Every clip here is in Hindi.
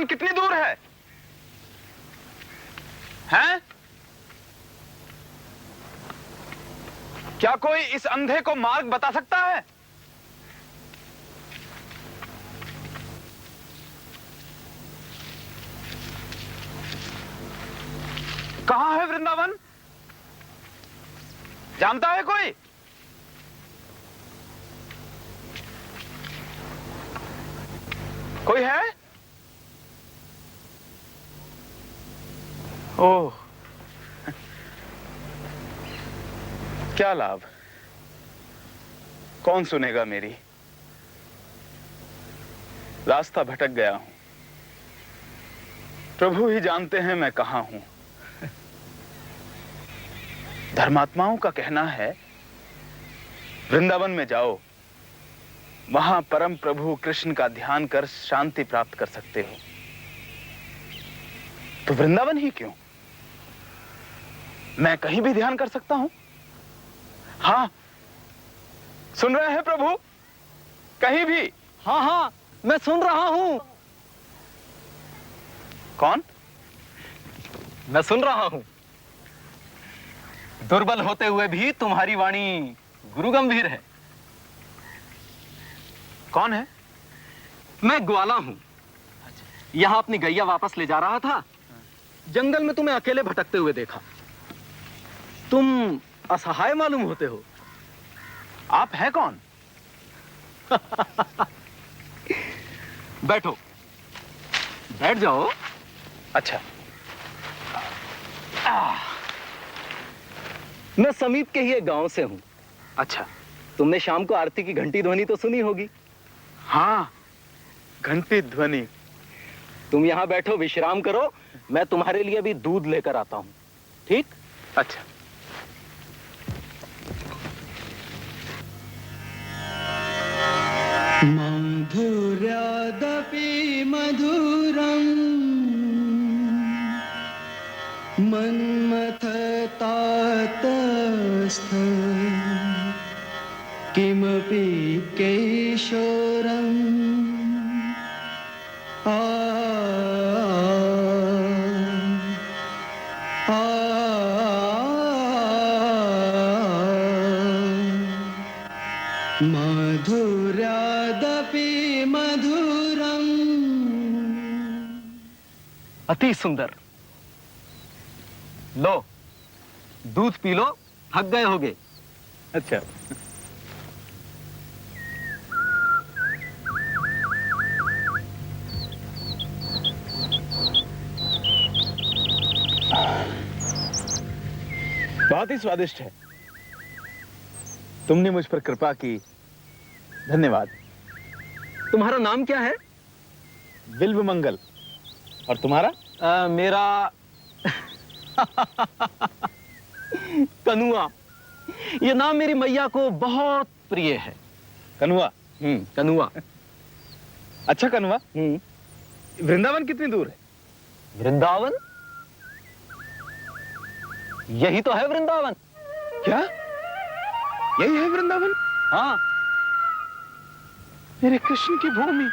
वृंदावन कितनी दूर है? हैं? क्या कोई इस अंधे को मार्ग बता सकता है? कहां है वृंदावन? जानता है कोई? कोई है? ओह, क्या लाभ? कौन सुनेगा मेरी? रास्ता भटक गया हूं। प्रभु ही जानते हैं मैं कहां हूं। धर्मात्माओं का कहना है वृंदावन में जाओ, वहां परम प्रभु कृष्ण का ध्यान कर शांति प्राप्त कर सकते हो। तो वृंदावन ही क्यों? मैं कहीं भी ध्यान कर सकता हूं। हाँ, सुन रहे हैं प्रभु? कहीं भी। हाँ हाँ, मैं सुन रहा हूं। कौन? मैं सुन रहा हूं। दुर्बल होते हुए भी तुम्हारी वाणी गुरु गंभीर है। कौन है? मैं ग्वाला हूं। यहां अपनी गैया वापस ले जा रहा था। जंगल में तुम्हें अकेले भटकते हुए देखा। तुम असहाय मालूम होते हो। आप हैं कौन? बैठो, बैठ जाओ। अच्छा। मैं समीप के ही एक गांव से हूं। अच्छा। तुमने शाम को आरती की घंटी ध्वनि तो सुनी होगी। हाँ, घंटी ध्वनि। तुम यहां बैठो, विश्राम करो। मैं तुम्हारे लिए भी दूध लेकर आता हूं। ठीक? अच्छा। माधुर्यादपि मधुरम् मन्मथतातस्थ किमपि कैशोरम् माधुर्यादपि मधुरम्। अति सुंदर। लो, दूध पी लो, थक गए होगे। अच्छा। बहुत ही स्वादिष्ट है। तुमने मुझ पर कृपा की, धन्यवाद। तुम्हारा नाम क्या है? बिल्व मंगल। और तुम्हारा? मेरा कनुआ। ये नाम मेरी मैया को बहुत प्रिय है। कनुआ? कनुआ। अच्छा कनुआ, वृंदावन कितनी दूर है? वृंदावन? यही तो है वृंदावन। क्या? यही है वृंदावन? हाँ। मेरे कृष्ण की भूमि।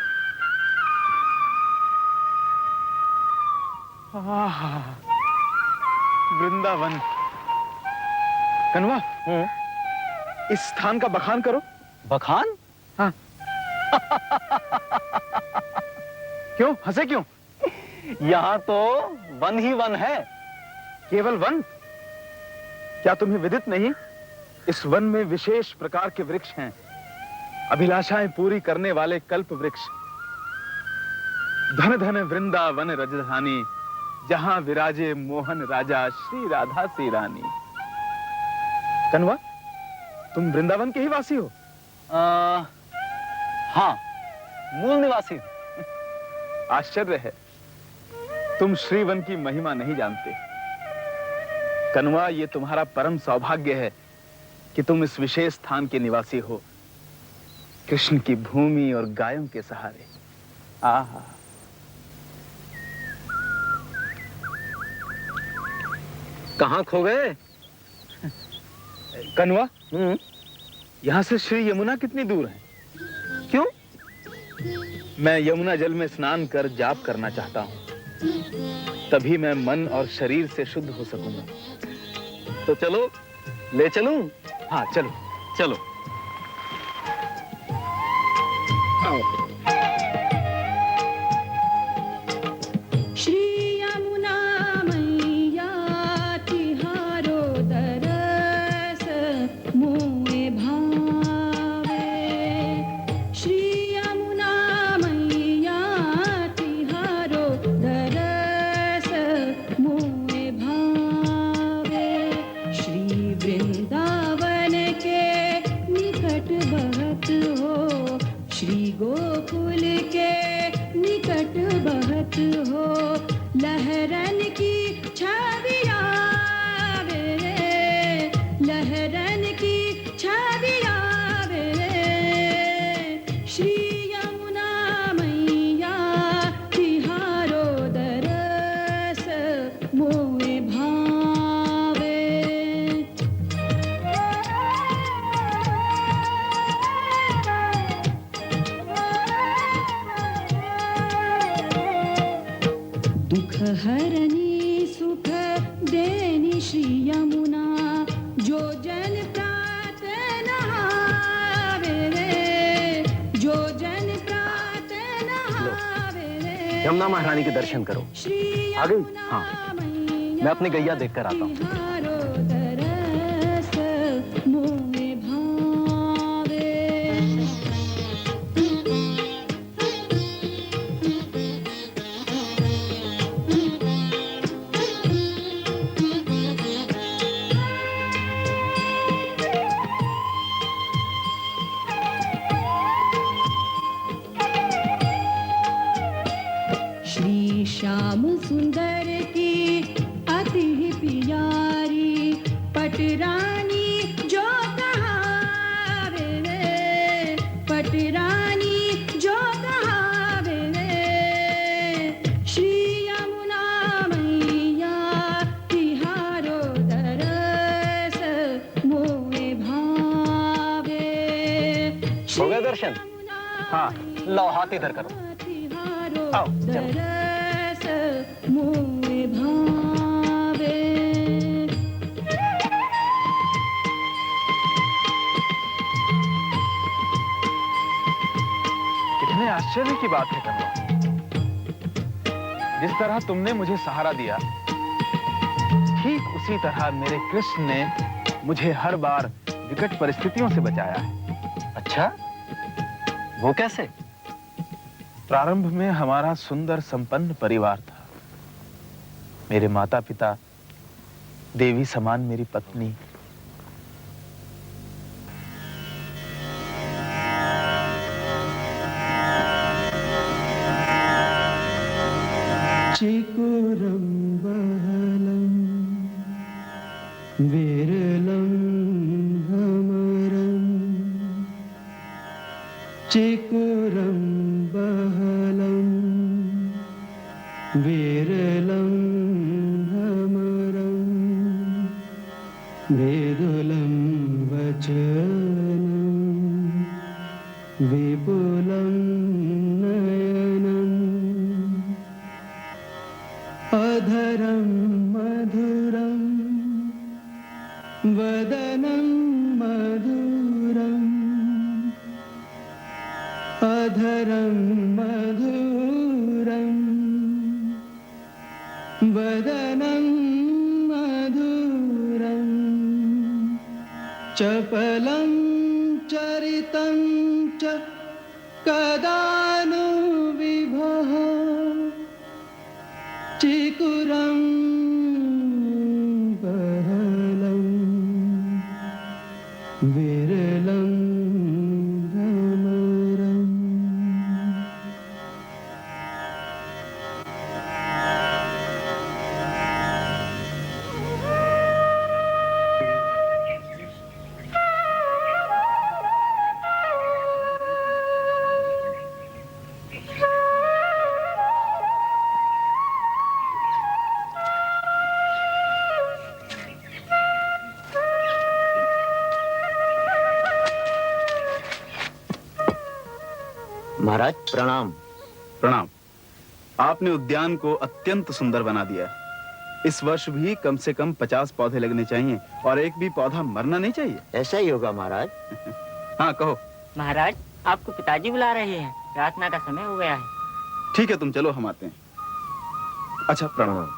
वृंदावन। कनुआ, इस स्थान का बखान करो। बखान? हाँ। क्यों हंसे क्यों? यहाँ तो वन ही वन है। केवल वन? क्या तुम्हें विदित नहीं? इस वन में विशेष प्रकार के वृक्ष हैं, अभिलाषाएं पूरी करने वाले कल्प वृक्ष। धन धन वृंदावन रजधानी, जहां विराजे मोहन राजा श्री राधा सी रानी। कनुआ, तुम वृंदावन के ही वासी हो? हाँ, मूल निवासी। आश्चर्य है, तुम श्रीवन की महिमा नहीं जानते। कनुआ, ये तुम्हारा परम सौभाग्य है कि तुम इस विशेष स्थान के निवासी हो, कृष्ण की भूमि और गायों के सहारे। आहा। कहाँ खो गए? कनुआ, यहां से श्री यमुना कितनी दूर है? क्यों? मैं यमुना जल में स्नान कर जाप करना चाहता हूँ। तभी मैं मन और शरीर से शुद्ध हो सकूंगा। तो चलो, ले चलूं? हाँ चलो। चलो। श्री यमुना मैया तिहारो दरस मोए भावे। श्री यमुना मैया तिहारो दरस मोए भावे। श्री वृंदावन के निकट बहत हो, श्री गोकुल के निकट बहत हो, लहरन की छविया वे, लहरन की छविया वे। श्री यमुना मैया तिहारो दरस मोए भावे। दुख हरनी सुख देनी श्री यमुना, जो जन प्रात नहावे रे, जो जन प्रात नहावे रे। यमुना महारानी के दर्शन करो। श्री आ गई? यमुना हाँ। मैया मैं अपनी गैया देखकर आता हूँ। तिहारो दरस मोए भावे। श्री श्याम सुंदर की अति प्यारी पटरानी जो कहावे रे, पटरानी जो कहावे रे। श्री यमुना मैया तिहारो दरस मोए भावे। हो गया दर्शन? हाँ, लो हाथ इधर करो। आओ, चलो। दरस मोए भावे। कितने आश्चर्य की बात है कन्वा। जिस तरह तुमने मुझे सहारा दिया, ठीक उसी तरह मेरे कृष्ण ने मुझे हर बार विकट परिस्थितियों से बचाया है। अच्छा, वो कैसे? प्रारंभ में हमारा सुंदर संपन्न परिवार था। मेरे माता पिता, देवी समान मेरी पत्नी, चिकुरं बहलं विरलं भमरं। चिकुरं बहलं विरलं भमरं। वेदुलं वचनं विपुलं नयनम्। अधरं मधुरं वदनं मधुरम्। अधरं मधुरं वदनं मधुरम्। चपलं चरितं च कदा नु विभः। चिकुरं बहलं विरलं भमरम्। महाराज प्रणाम। प्रणाम। आपने उद्यान को अत्यंत सुंदर बना दिया। इस वर्ष भी कम से कम 50 पौधे लगने चाहिए और एक भी पौधा मरना नहीं चाहिए। ऐसा ही होगा महाराज। हाँ कहो। महाराज, आपको पिताजी बुला रहे हैं। प्रार्थना का समय हो गया है। ठीक है, तुम चलो, हम आते हैं। अच्छा, प्रणाम।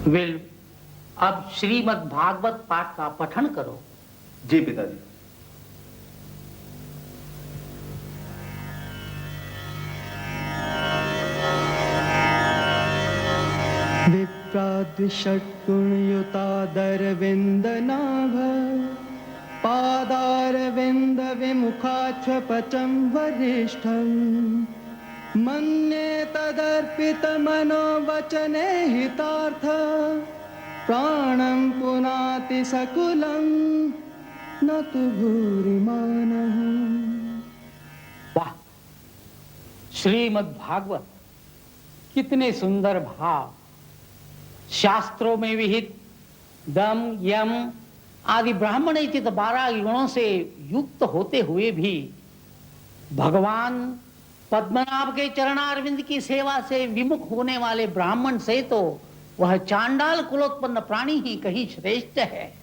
विल, अब श्रीमद् भागवत पाठ का पठन करो। जी पिताजी। विप्राद्विषट्गुणयुतादरविन्दनाभ पादारविन्दविमुखाच्छपचं वरिष्ठम् मन्ये तदर्पितमनोवचने हितार्थ प्राणं पुनाति सकुलं न तु भूरिमानः। वाह, श्रीमद् भागवत कितने सुंदर भाव। शास्त्रों में विहित दम, यम आदि ब्राह्मणोचित 12 गुणों से युक्त होते हुए भी भगवान पद्मनाभ के चरणारविंद की सेवा से विमुख होने वाले ब्राह्मण से तो वह चांडाल कुलोत्पन्न प्राणी ही कहीं श्रेष्ठ है।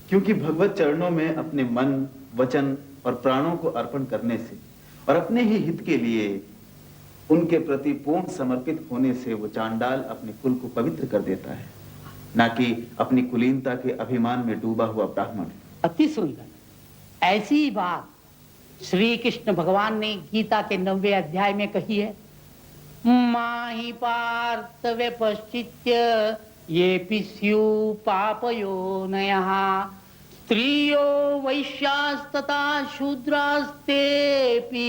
क्योंकि भगवत चरणों में अपने मन, वचन और प्राणों को अर्पण करने से और अपने ही हित के लिए उनके प्रति पूर्ण समर्पित होने से वो चांडाल अपने कुल को पवित्र कर देता है, ना कि अपनी कुलीनता के अभिमान में डूबा हुआ ब्राह्मण। अति सुंदर। ऐसी ही बात श्री कृष्ण भगवान ने गीता के 9वें अध्याय में कही है। माहि पार्थ व्यपश्चित्य ये पिस्यु पापयोनयः स्त्रियो वैश्यास्तथा शूद्रास्तेपि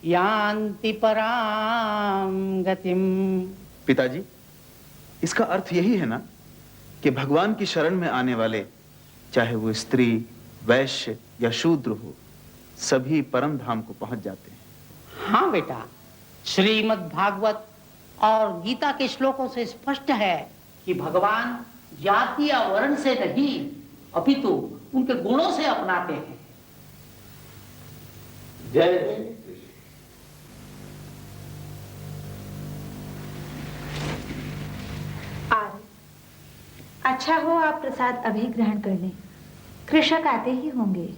यान्ति परां गतिम। पिताजी, इसका अर्थ यही है ना कि भगवान की शरण में आने वाले, चाहे वो स्त्री, वैश्य या शूद्र हो, सभी परम धाम को पहुंच जाते हैं। हाँ बेटा, श्रीमद् भागवत और गीता के श्लोकों से स्पष्ट है कि भगवान जाति या वर्ण से नहीं अपितु उनके गुणों से अपनाते हैं। जय। अच्छा हो आप प्रसाद अभी ग्रहण कर लें, कृषक आते ही होंगे।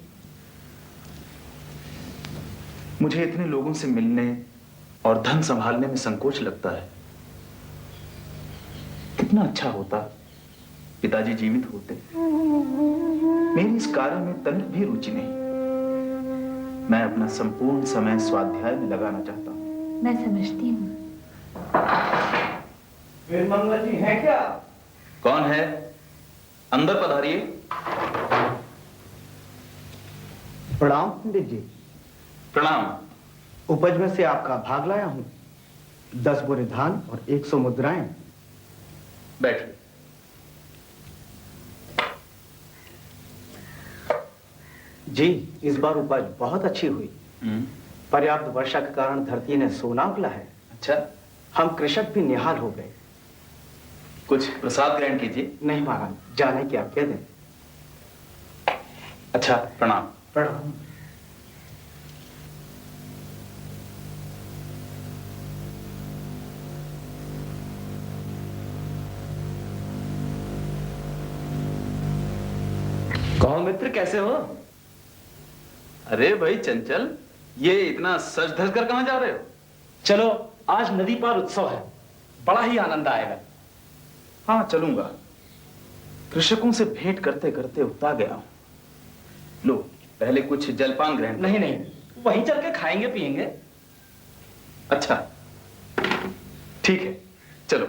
मुझे इतने लोगों से मिलने और धन संभालने में संकोच लगता है। कितना अच्छा होता पिताजी जीवित होते। मेरी इस कार्य में तनिक भी रुचि नहीं। मैं अपना संपूर्ण समय स्वाध्याय में लगाना चाहता हूँ। मैं समझती हूँ। मंगल जी है क्या? कौन है? अंदर पधारिए। प्रणाम पंडित जी। प्रणाम। उपज में से आपका भाग लाया हूं। 10 बोरे धान और 100 मुद्राएं। बैठिए। जी, इस बार उपज बहुत अच्छी हुई। पर्याप्त वर्षा के कारण धरती ने सोना उगला है। अच्छा, हम कृषक भी निहाल हो गए। कुछ प्रसाद ग्रहण कीजिए। नहीं महाराज, जाने की आज्ञा दें। अच्छा, प्रणाम। प्रणाम। कहो मित्र, कैसे हो? अरे भाई चंचल, ये इतना सज धज कर कहां जा रहे हो? चलो, आज नदी पार उत्सव है, बड़ा ही आनंद आएगा। हाँ चलूंगा। कृषकों से भेंट करते करते उकता गया हूं। लो, पहले कुछ जलपान ग्रहण। नहीं नहीं, वहीं चल के खाएंगे पिएंगे। अच्छा ठीक है, चलो।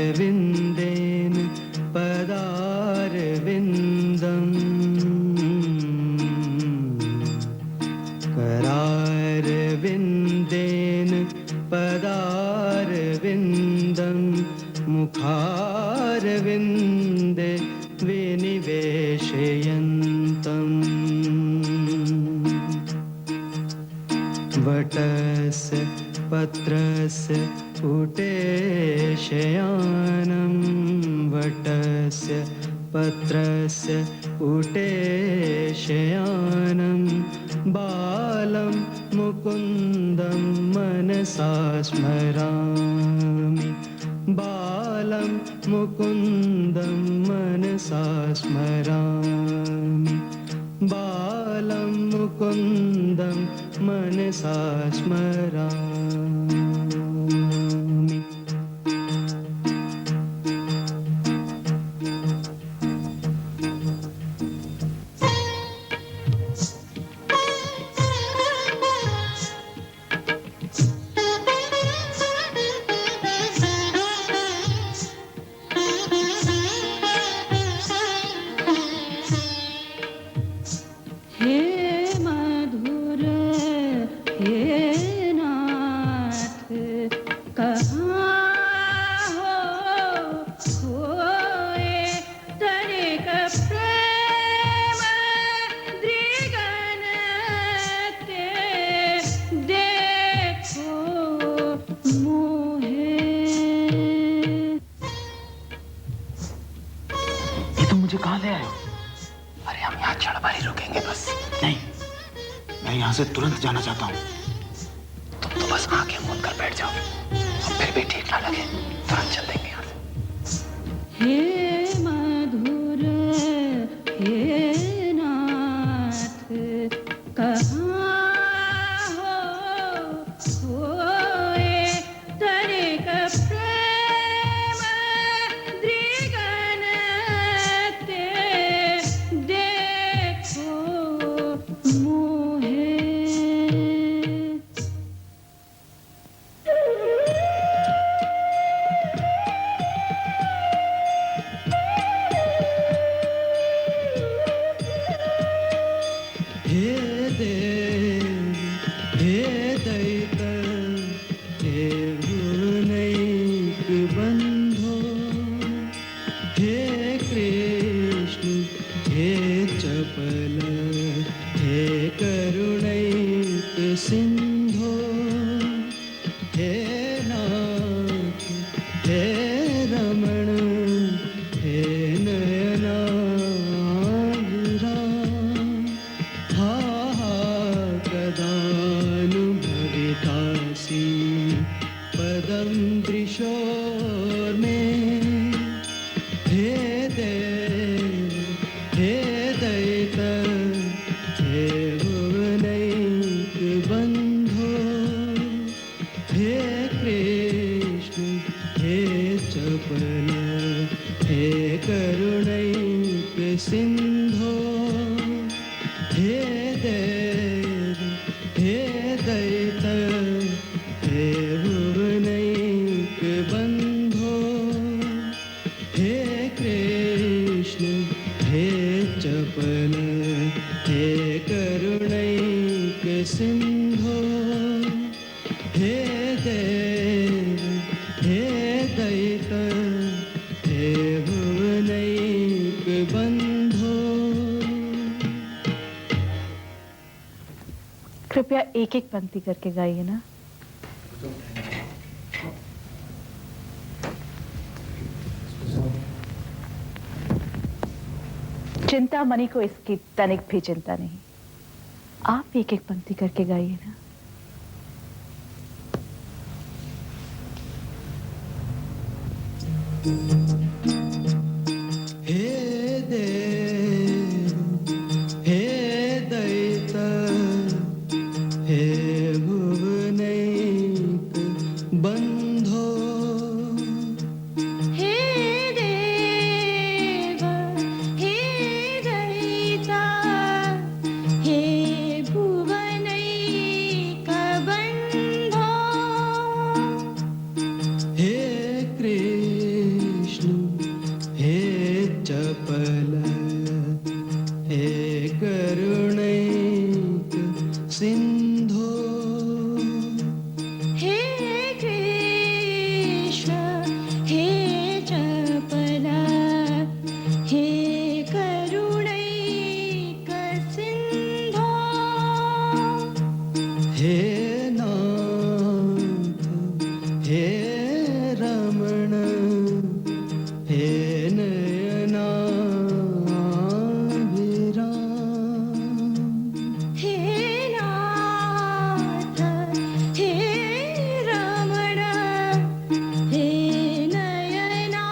करारविन्देन पदारविन्दम् करारविन्देन पदारविन्दम् मुखारविन्दे विनिवेशयन्तम् वटस्य पत्रस्य उटेशयानं वटस्य पत्रस्य उटेशयानं बालं मुकुन्दं मनसा स्मरामि बालं मुकुन्दं मनसा स्मरामि बालं मुकुन्दं मनसा स्मरामि। हे मधुर हे नाथ कहाँ हो खोए तनिक प्रेम दृगन के देखो मोहे। ये तुम मुझे कहां ले आए हो? अरे हम यहाँ क्षण भर ही रुकेंगे बस। नहीं, मैं यहाँ से तुरंत जाना चाहता हूँ। तुम तो बस आंखें मूंद कर बैठ जाओ, और फिर भी ठीक ना लगे तुरंत चल देंगे यहाँ से। हे मधुर हे नाथ कहाँ हो खोए तनिक प्रेम दृगन के देखो मोहे। हे देव हे दैत हे गुणैक बन्धो हे कृष्ण हे चपल हे करुणैक सिन्धो हे नाथ हे रमण हे नयनाधुरा हा हा कदानुभवितासि पदं दृशोर्मे। हे देव हे दैत हे भुवनैक बन्धो हे कृष्ण हे चपल हे करुणैक सिन्धो हे देव हे दैत हे भुवनैक बन्धो हे कृष्ण हे चपल हे करुणैक सिन्धो हे देव हे दैत हे भुवनैक बन्धो। कृपया एक एक पंक्ति करके गाइए ना। चिंतामणि को इसकी तनिक भी चिंता नहीं। आप एक एक पंक्ति करके गाइए ना। हे देव हे दैत हे भुवनैक बंधो हे देव हे दयिता हे भुवनैकबन्धो हे कृष्ण हे चपल हे करुणैक सिंधो हे कृष्ण हे चपला हे करुणैक सिंधो हे नाथ हे रमण हे नयनाभिराम हे नाथ हे रमण हे नयनाभिराम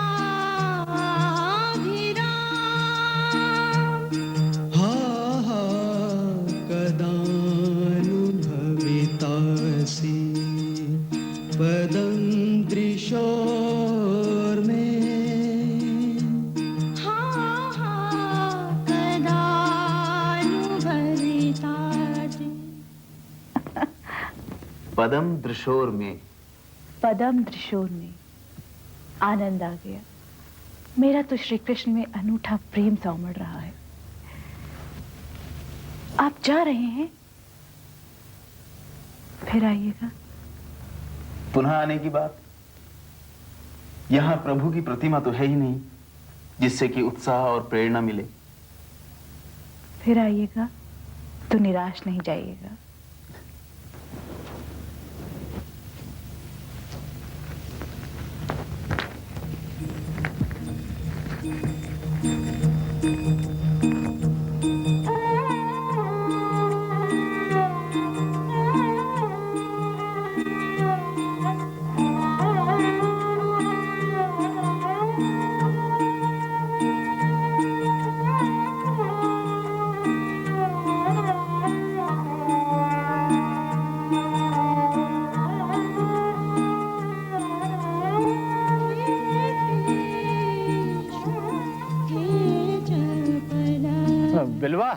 हा हा कदानुभवितासि पदं दृशोर्मे हा हा कदानुभवितासि पदम दृशोर में। पदम त्रिशूल में आनंद आ गया। मेरा तो श्री कृष्ण में अनूठा प्रेम सा उमड़ रहा है। आप जा रहे हैं, फिर आइएगा। पुनः आने की बात? यहां प्रभु की प्रतिमा तो है ही नहीं जिससे कि उत्साह और प्रेरणा मिले। फिर आइएगा तो निराश नहीं जाइएगा। बिलवा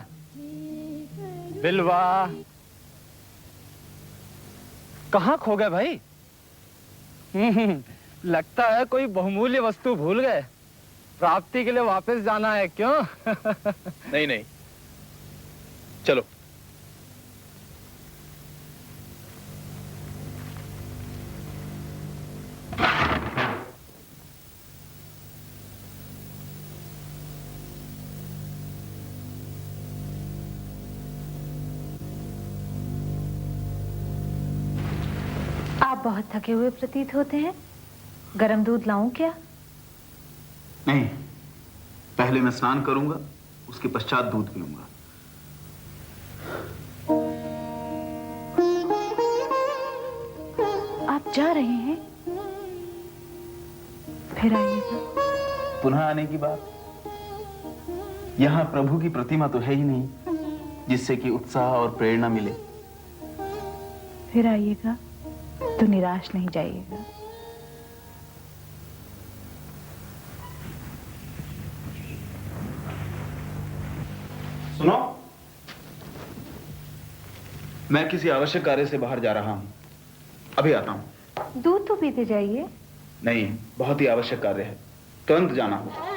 बिलवा कहाँ खो गए भाई? लगता है कोई बहुमूल्य वस्तु भूल गए। प्राप्ति के लिए वापस जाना है क्यों? नहीं नहीं, चलो। आप बहुत थके हुए प्रतीत होते हैं। गरम दूध लाऊं क्या? नहीं, पहले मैं स्नान करूंगा, उसके पश्चात दूध पीऊंगा। आप जा रहे हैं, फिर आइएगा। पुनः आने की बात? यहां प्रभु की प्रतिमा तो है ही नहीं जिससे कि उत्साह और प्रेरणा मिले। फिर आइएगा तो निराश नहीं जाइएगा। सुनो, मैं किसी आवश्यक कार्य से बाहर जा रहा हूं, अभी आता हूं। दूध तो पीते जाइए। नहीं, बहुत ही आवश्यक कार्य है, तुरंत जाना होगा।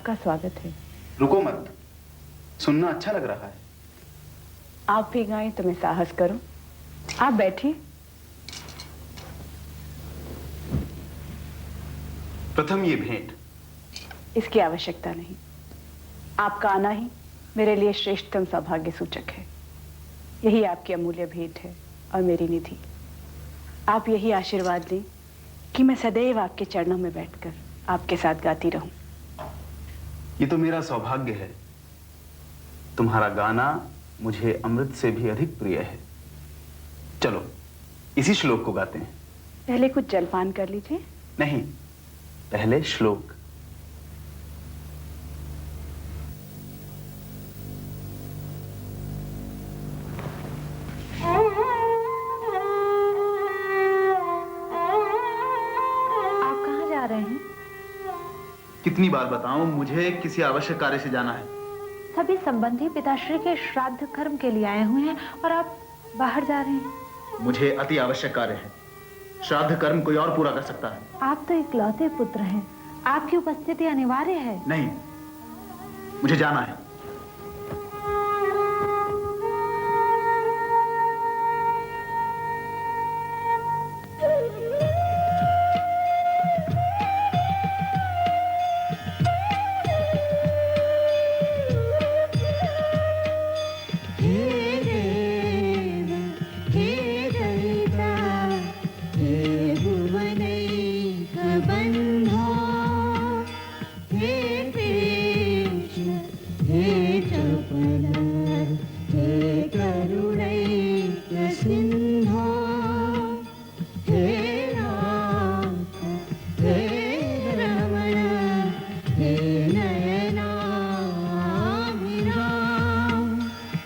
आपका स्वागत है। रुको मत, सुनना अच्छा लग रहा है। आप भी गाएं तो मैं साहस करूं। आप बैठिए। प्रथम ये भेंट। इसकी आवश्यकता नहीं। आपका आना ही मेरे लिए श्रेष्ठतम सौभाग्य सूचक है। यही आपकी अमूल्य भेंट है और मेरी निधि। आप यही आशीर्वाद दें कि मैं सदैव आपके चरणों में बैठकर आपके साथ गाती रहूं। ये तो मेरा सौभाग्य है। तुम्हारा गाना मुझे अमृत से भी अधिक प्रिय है। चलो इसी श्लोक को गाते हैं। पहले कुछ जलपान कर लीजिए। नहीं, पहले श्लोक। आप कहाँ जा रहे हैं? कितनी बार बताऊं, मुझे किसी आवश्यक कार्य से जाना है। सभी संबंधी पिताश्री के श्राद्ध कर्म के लिए आए हुए हैं और आप बाहर जा रहे हैं। मुझे अति आवश्यक कार्य है। श्राद्ध कर्म कोई और पूरा कर सकता है। आप तो इकलौते पुत्र हैं। आपकी उपस्थिति अनिवार्य है। नहीं, मुझे जाना है।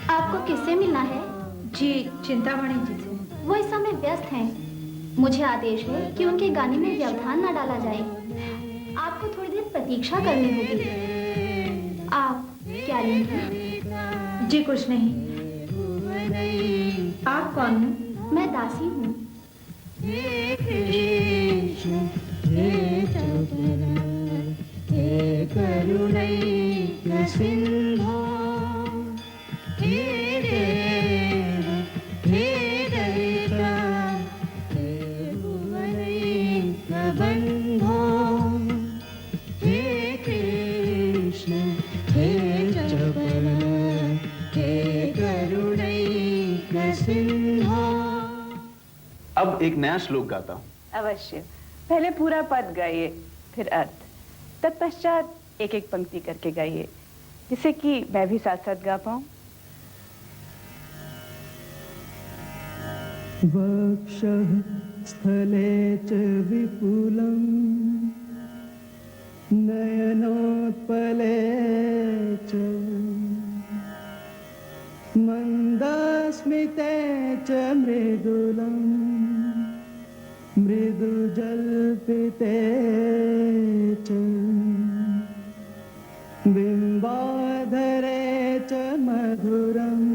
आपको किससे मिलना है? जी चिंतामणि जी से। वो इस समय व्यस्त हैं। मुझे आदेश है कि उनके गाने में व्यवधान न डाला जाए। आपको थोड़ी देर प्रतीक्षा करनी होगी। आप क्या लेंगे? जी कुछ नहीं। आप कौन हैं? मैं दासी हूँ। अब एक नया श्लोक गाता हूं। अवश्य। पहले पूरा पद गाइए, फिर अर्थ। तत्पश्चात एक एक पंक्ति करके गाइए, जिससे कि मैं भी साथ साथ गा पाऊं। वक्षः स्थले च विपुलं नयनोत्पले च मन्दस्मिते च मृदुलं मृदुजल्पिते च बिम्बाधरे च मधुरम्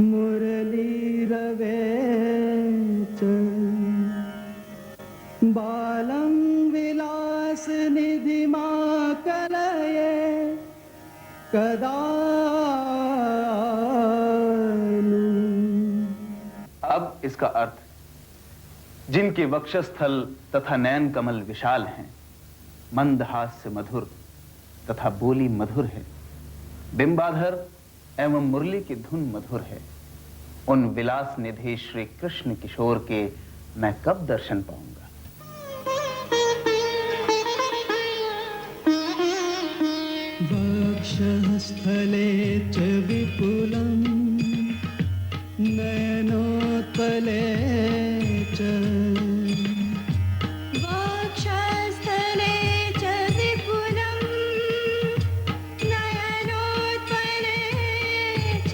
मुरलीरवे च बालं विलासनिधिमा कलये कदा अब इसका अर्थ। जिनके वक्षस्थल तथा नयन कमल विशाल हैं, मंदहास्य मधुर तथा बोली मधुर है, बिंबाधर एवं मुरली की धुन मधुर है, उन विलास निधि श्री कृष्ण किशोर के मैं कब दर्शन पाऊंगा? वक्षः स्थले च विपुलं नयनोत्पले च वक्षस्थले च विपुलं नयनोत्पले च।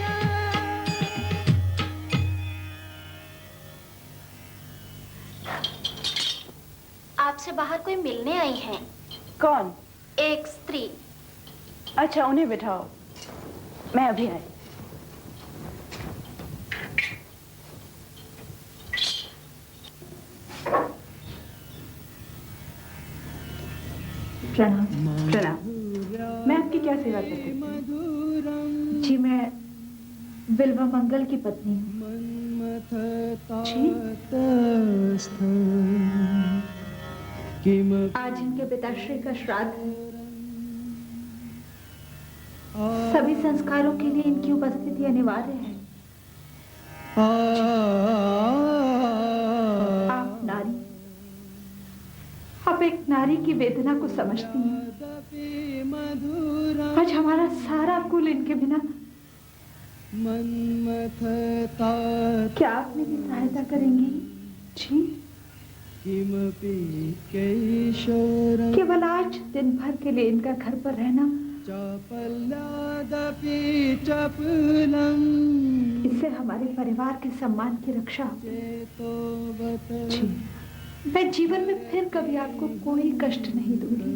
आपसे बाहर कोई मिलने आई हैं। कौन? एक स्त्री। अच्छा, उन्हें बिठाओ, मैं अभी आई। प्रणाम। प्रणाम। मैं आपकी क्या सेवा कर सकती हूँ? जी मैं बिल्वा मंगल की पत्नी हूँ। आज इनके पिताश्री का श्राद्ध है। सभी संस्कारों के लिए इनकी उपस्थिति अनिवार्य है। आप नारी, आप एक नारी की वेदना को समझती हैं। आज हमारा सारा कुल इनके बिना। क्या आप मेरी सहायता करेंगी? जी। केवल आज दिन भर के लिए इनका घर पर रहना, इससे हमारे परिवार के सम्मान की रक्षा होगी। जी। मैं जीवन में फिर कभी आपको कोई कष्ट नहीं दूंगी।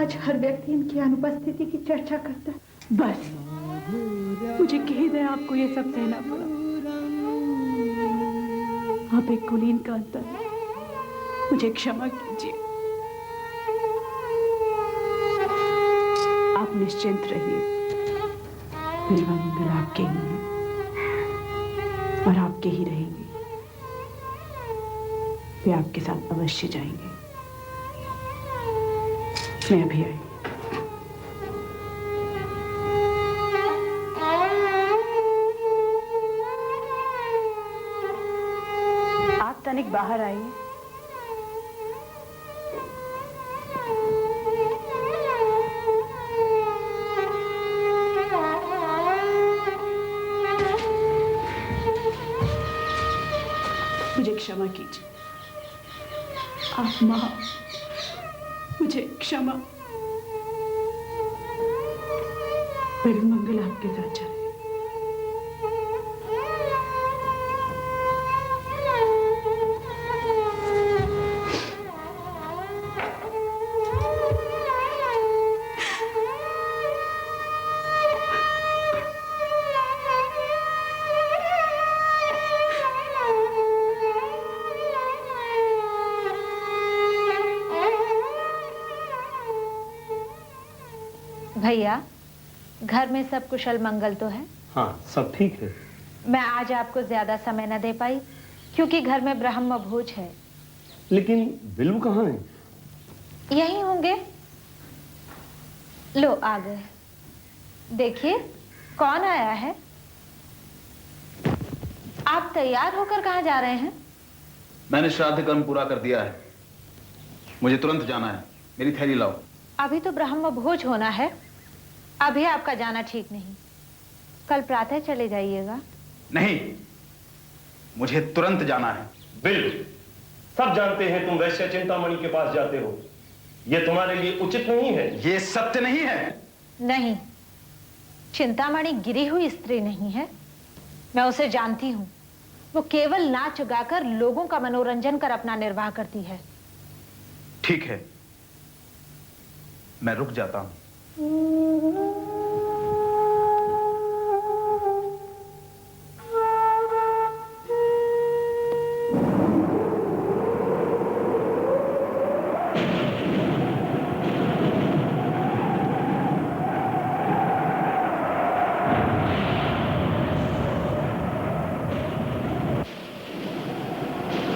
आज हर व्यक्ति इनकी अनुपस्थिति की चर्चा करता है। बस मुझे खेद है आपको ये सब सहना पड़ा। आप एक कुलीन का अंतर, मुझे क्षमा कीजिए। आप निश्चिंत रहिए, बिल्वा मंगल आपके ही हैं और आपके ही रहेंगे। वे आपके साथ अवश्य जाएंगे। मैं अभी आई। आप तनिक बाहर आइए। मुझे क्षमा कीजिए। आप मां, मुझे क्षमा। बिल्वा मंगल आपके साथ चले। भैया, घर में सब कुशल मंगल तो है? हाँ, सब ठीक है। मैं आज आपको ज्यादा समय न दे पाई क्योंकि घर में ब्रह्म भोज है। लेकिन बिल्व कहाँ है? यही होंगे। लो आ गए। देखिए कौन आया है। आप तैयार होकर कहाँ जा रहे हैं? मैंने श्राद्ध कर्म पूरा कर दिया है, मुझे तुरंत जाना है। मेरी थैली लाओ। अभी तो ब्रह्म भोज होना है, अभी आपका जाना ठीक नहीं। कल प्रातः चले जाइएगा। नहीं, मुझे तुरंत जाना है। बिल्व, सब जानते हैं तुम वैश्य चिंतामणि के पास जाते हो। यह तुम्हारे लिए उचित नहीं है। ये सत्य नहीं है। नहीं, चिंतामणि गिरी हुई स्त्री नहीं है। मैं उसे जानती हूँ। वो केवल नाच गाकर लोगों का मनोरंजन कर अपना निर्वाह करती है। ठीक है, मैं रुक जाता हूं।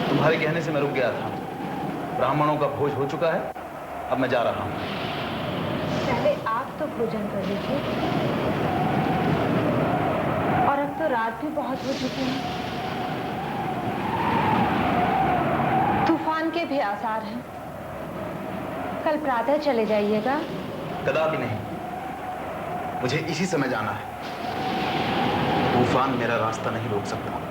तुम्हारे कहने से मैं रुक गया था। ब्राह्मणों का भोज हो चुका है, अब मैं जा रहा हूं। पहले आप तो भोजन कर लीजिए। और अब तो रात भी बहुत हो चुकी है। तूफान के भी आसार हैं। कल प्रातः चले जाइएगा। कदापि नहीं, मुझे इसी समय जाना है। तूफान मेरा रास्ता नहीं रोक सकता।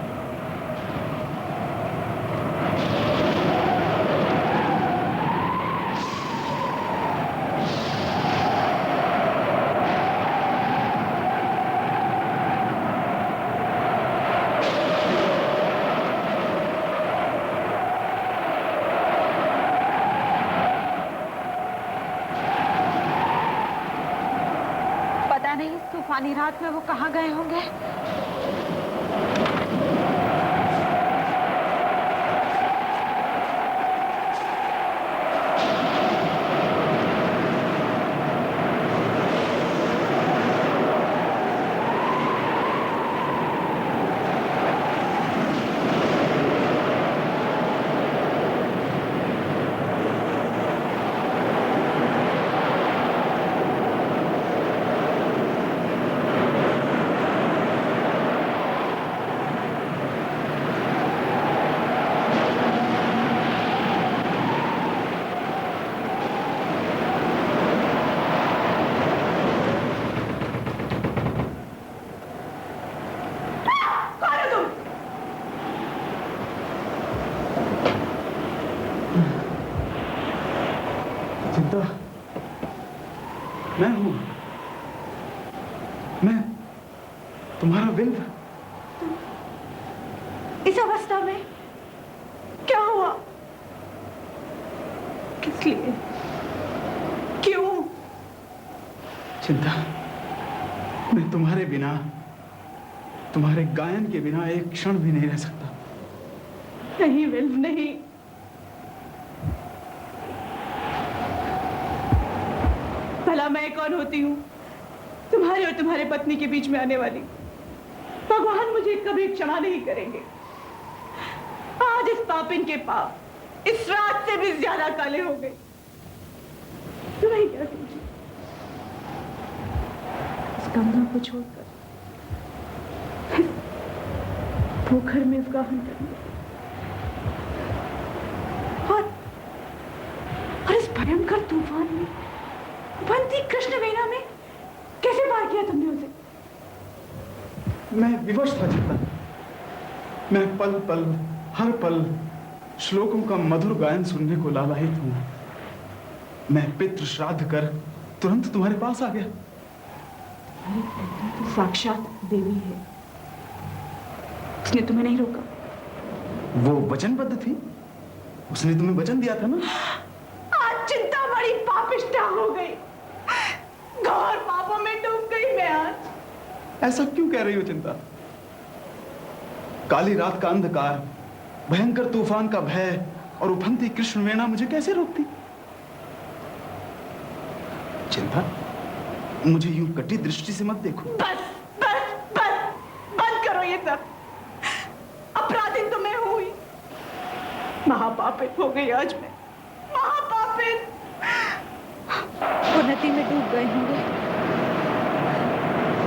तूफानी रात में वो कहाँ गए होंगे? मैं हूं, मैं तुम्हारा बिल्व। इस अवस्था में क्या हुआ? किस लिए? क्यों? चिंता, मैं तुम्हारे बिना, तुम्हारे गायन के बिना एक क्षण भी नहीं रह सकता। नहीं विल्व, नहीं। भला मैं कौन होती हूँ तुम्हारे और तुम्हारे पत्नी के बीच में आने वाली? भगवान मुझे कभी क्षमा नहीं करेंगे। आज इस पापिन के पाप इस रात से भी ज्यादा काले हो गए। तुम्हें क्या समझी? इस गंगा को छोड़कर पोखर में उसका हन करने और इस भयंकर तूफान में बनती कृष्ण वेणा में कैसे पार किया तुमने उसे? मैं विवश था चिंता। मैं पल पल, हर पल श्लोकों का मधुर गायन सुनने को लालायित हूं। मैं पितृ श्राद्ध कर तुरंत तुम्हारे पास आ गया। तुम्हारी पत्नी तो साक्षात देवी है। उसने तुम्हें नहीं रोका? वो वचनबद्ध थी, उसने तुम्हें वचन दिया था ना। आज चिंता बड़ी पापिष्टा हो गई, घोर पापों में डूब गई मैं आज। ऐसा क्यों कह रही हो चिंता? काली रात का अंधकार, भयंकर तूफान का भय और उफनती कृष्ण वेणा मुझे कैसे रोकती? चिंता, मुझे यूं कटी दृष्टि से मत देखो। बस बस बस, बंद करो ये सब। अपराधी तो मैं हुई, महापापित हो गई आज मैं, महापापित। वो नदी में डूब गए होंगे।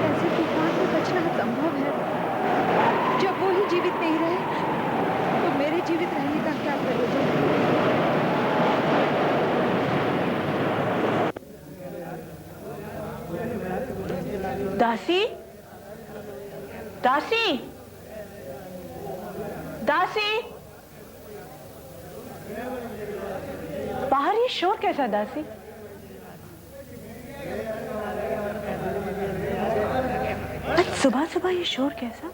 ऐसे तूफान में बचना संभव है? जब वो ही जीवित नहीं रहे तो मेरे जीवित रहने का क्या प्रयोजन? दासी, दासी, दासी, बाहर ये शोर कैसा दासी? आज सुबह सुबह ये शोर कैसा?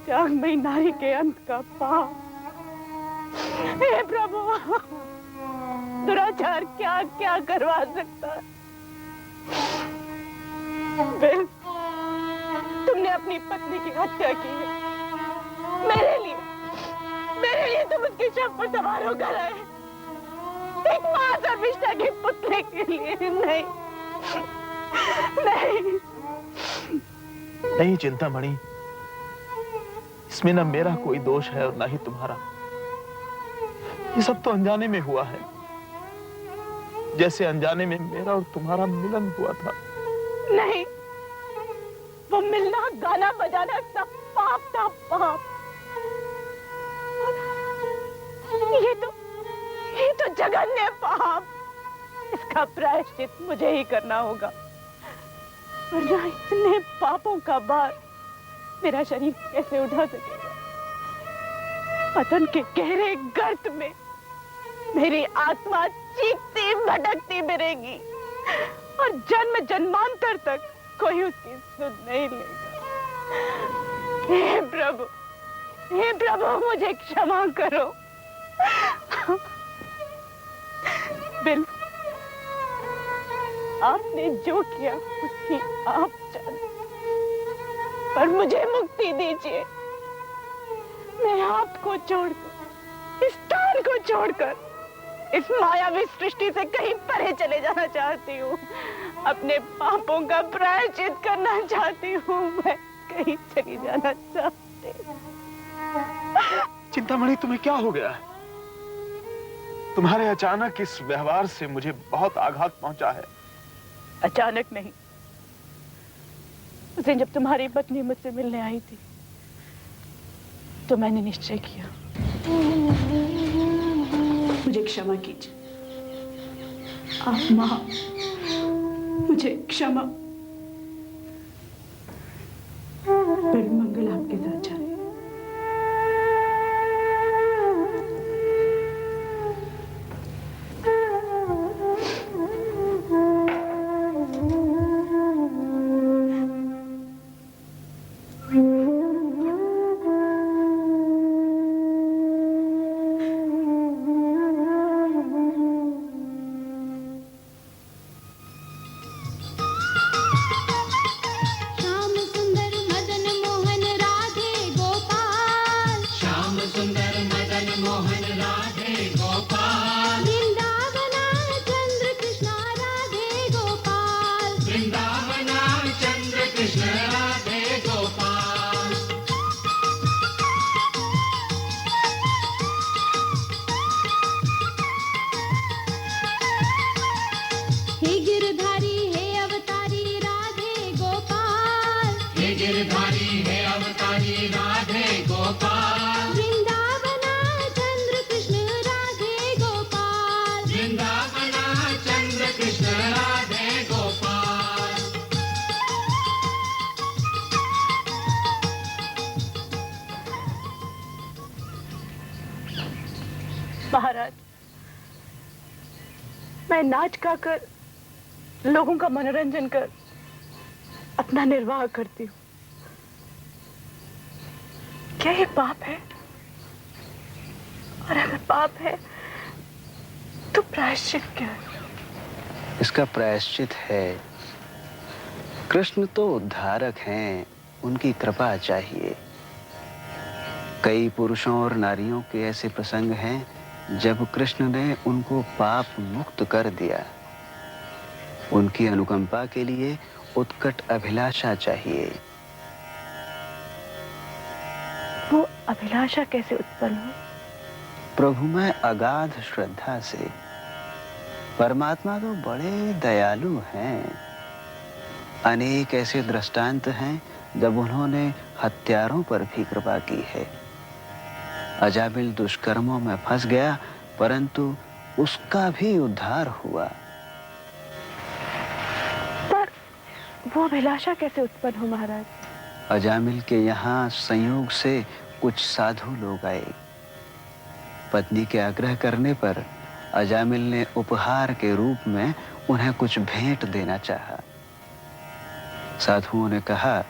त्यागमयी नारी के अंत का पाप। हे प्रभु, दुराचार क्या क्या करवा सकता है? बिल, तुमने अपनी पत्नी की हत्या की है। मेरे लिए तुम उसकी शव पर सवार होकर आए, एक मां शर्मिष्ठा के पुतले के लिए नहीं, नहीं, नहीं चिंतामणि, इसमें न मेरा कोई दोष है और ना ही तुम्हारा। ये सब तो अनजाने में हुआ है, जैसे अनजाने में मेरा और तुम्हारा मिलन हुआ था। नहीं, वो मिलना, गाना बजाना सब पाप था, पाप। ये तो जघन्य पाप। इसका प्रायश्चित मुझे ही करना होगा, वरना इतने पापों का भार मेरा शरीर कैसे उठा सकेगा? पतन के गहरे गर्त में मेरी आत्मा चीखती भटकती मिलेगी और जन्म जन्मांतर तक कोई उसकी सुध नहीं लेगा। हे प्रभु, मुझे क्षमा करो। बिल, आपने जो किया उसकी आप जाने, पर मुझे मुक्ति दीजिए। मैं आपको छोड़कर, इस स्थान को छोड़कर इस मायावी सृष्टि से कहीं परे चले जाना चाहती हूँ। अपने पापों का प्रायश्चित करना चाहती हूँ। मैं कहीं चली जाना चाहती हूँ। चिंतामणि, तुम्हें क्या हो गया है? तुम्हारे अचानक इस व्यवहार से मुझे बहुत आघात पहुंचा है। अचानक नहीं, उस दिन जब तुम्हारी पत्नी मुझसे मिलने आई थी तो मैंने निश्चय किया, मुझे क्षमा कीजिए। आप मां, मुझे क्षमा। मंगल आपके साथ जाए। महाराज, मैं नाच गाकर लोगों का मनोरंजन कर अपना निर्वाह करती हूँ। क्या ये पाप है? और अगर पाप है तो प्रायश्चित क्या है? इसका प्रायश्चित है, कृष्ण तो उद्धारक हैं, उनकी कृपा चाहिए। कई पुरुषों और नारियों के ऐसे प्रसंग हैं जब कृष्ण ने उनको पाप मुक्त कर दिया। उनकी अनुकंपा के लिए उत्कट अभिलाषा चाहिए। वो अभिलाषा कैसे उत्पन्न हुई? प्रभु में अगाध श्रद्धा से। परमात्मा तो बड़े दयालु हैं। अनेक ऐसे दृष्टांत हैं जब उन्होंने हत्यारों पर भी कृपा की है। अजामिल दुष्कर्मों में फंस गया, परंतु उसका भी उद्धार हुआ। पर वो अभिलाषा कैसे उत्पन्न हो महाराज? अजामिल के यहाँ संयोग से कुछ साधु लोग आए। पत्नी के आग्रह करने पर अजामिल ने उपहार के रूप में उन्हें कुछ भेंट देना चाहा। साधुओं ने कहा,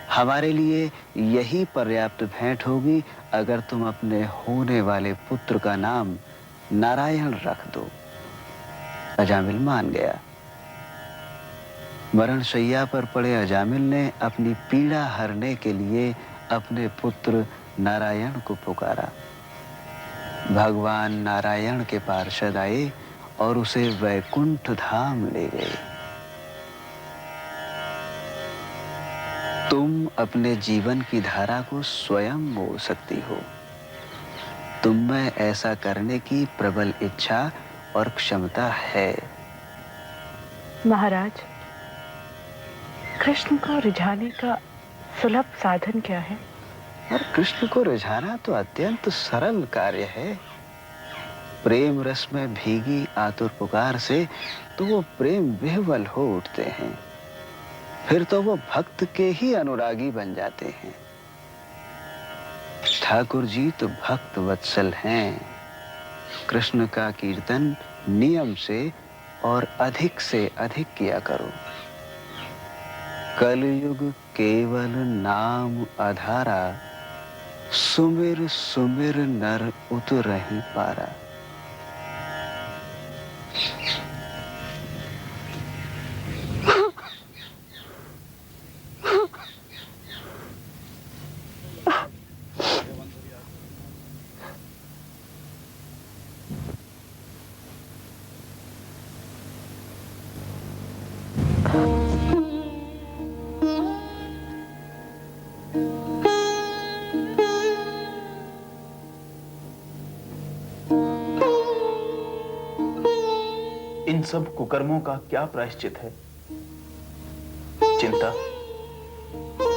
हमारे लिए यही पर्याप्त भेंट होगी अगर तुम अपने होने वाले पुत्र का नाम नारायण रख दो। अजामिल मान गया। मरण शैया पर पड़े अजामिल ने अपनी पीड़ा हरने के लिए अपने पुत्र नारायण को पुकारा। भगवान नारायण के पार्षद आए और उसे वैकुंठ धाम ले गए। तुम अपने जीवन की धारा को स्वयं मोड़ सकती हो। तुम में ऐसा करने की प्रबल इच्छा और क्षमता है। महाराज, कृष्ण को रिझाने का सुलभ साधन क्या है? और कृष्ण को रिझाना तो अत्यंत सरल कार्य है। प्रेम रस में भीगी आतुर पुकार से तो वो प्रेम विह्वल हो उठते हैं। फिर तो वो भक्त के ही अनुरागी बन जाते हैं। ठाकुर जी तो भक्त वत्सल हैं। कृष्ण का कीर्तन नियम से और अधिक से अधिक किया करो। कलयुग केवल नाम आधारा, सुमिर सुमिर नर उतरहि पारा। इन सब कुकर्मों का क्या प्रायश्चित है? चिंता,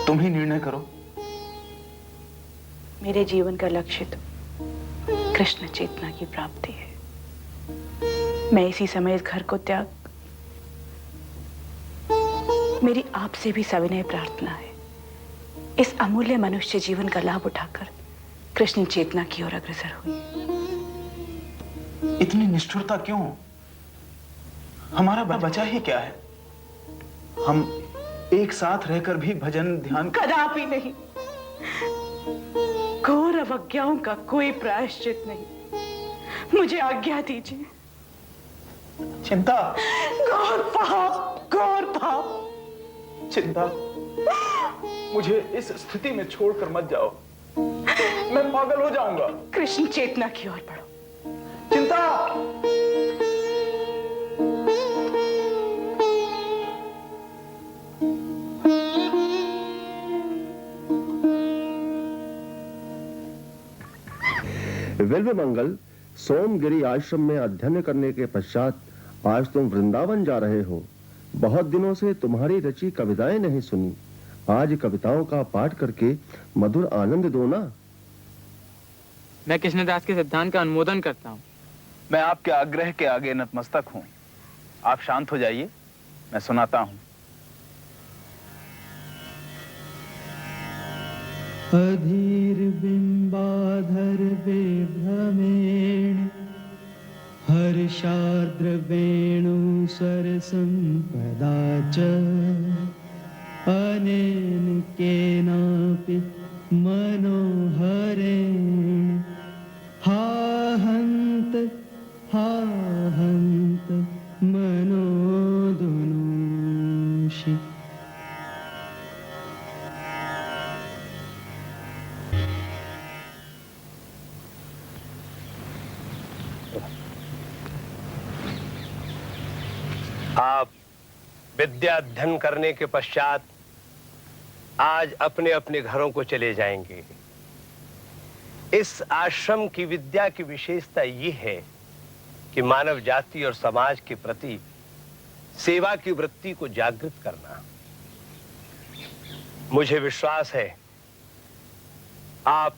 तुम ही निर्णय करो। मेरे जीवन का लक्ष्य तो कृष्ण चेतना की प्राप्ति है। मैं इसी समय इस घर को त्याग, मेरी आपसे भी सविनय प्रार्थना है, इस अमूल्य मनुष्य जीवन का लाभ उठाकर कृष्ण चेतना की ओर अग्रसर हुई। इतनी निष्ठुरता क्यों? हमारा बचा ही क्या है? हम एक साथ रहकर भी भजन ध्यान कदापि नहीं। घोर अवज्ञाओं का कोई प्रायश्चित नहीं। मुझे आज्ञा दीजिए। चिंता, घोर पाप, घोर पाप। चिंता, मुझे इस स्थिति में छोड़कर मत जाओ, मैं पागल हो जाऊंगा। कृष्ण चेतना की ओर बढ़ो। चिंता, विल्वमंगल, सोमगिरी आश्रम में अध्ययन करने के पश्चात आज तुम वृंदावन जा रहे हो। बहुत दिनों से तुम्हारी रची कविताएं नहीं सुनी। आज कविताओं का पाठ करके मधुर आनंद दो ना। मैं कृष्णदास के सिद्धांत का अनुमोदन करता हूँ। मैं आपके आग्रह के आगे नतमस्तक हूँ। आप शांत हो जाइए, मैं सुनाता हूँ। अधीर्बिम्बाधर विभ्रमेण हर्षार्द्र वेणु सरसंपदा च अनेन केनापि मनोहरेण हा हन्त मनोदुनोषि। आप विद्या अध्ययन करने के पश्चात आज अपने अपने घरों को चले जाएंगे। इस आश्रम की विद्या की विशेषता ये है कि मानव जाति और समाज के प्रति सेवा की वृत्ति को जागृत करना। मुझे विश्वास है आप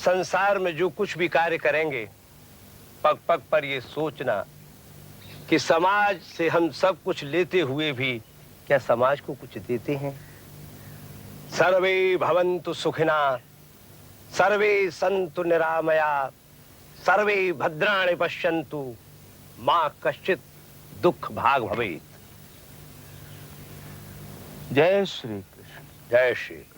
संसार में जो कुछ भी कार्य करेंगे, पग पग पर ये सोचना कि समाज से हम सब कुछ लेते हुए भी क्या समाज को कुछ देते हैं। सर्वे भवन्तु सुखिना, सर्वे सन्तु निरामया, सर्वे भद्राणि पश्यन्तु, मा कश्चित् दुख भाग भवेत्। जय श्री कृष्ण। जय श्री कृष्ण।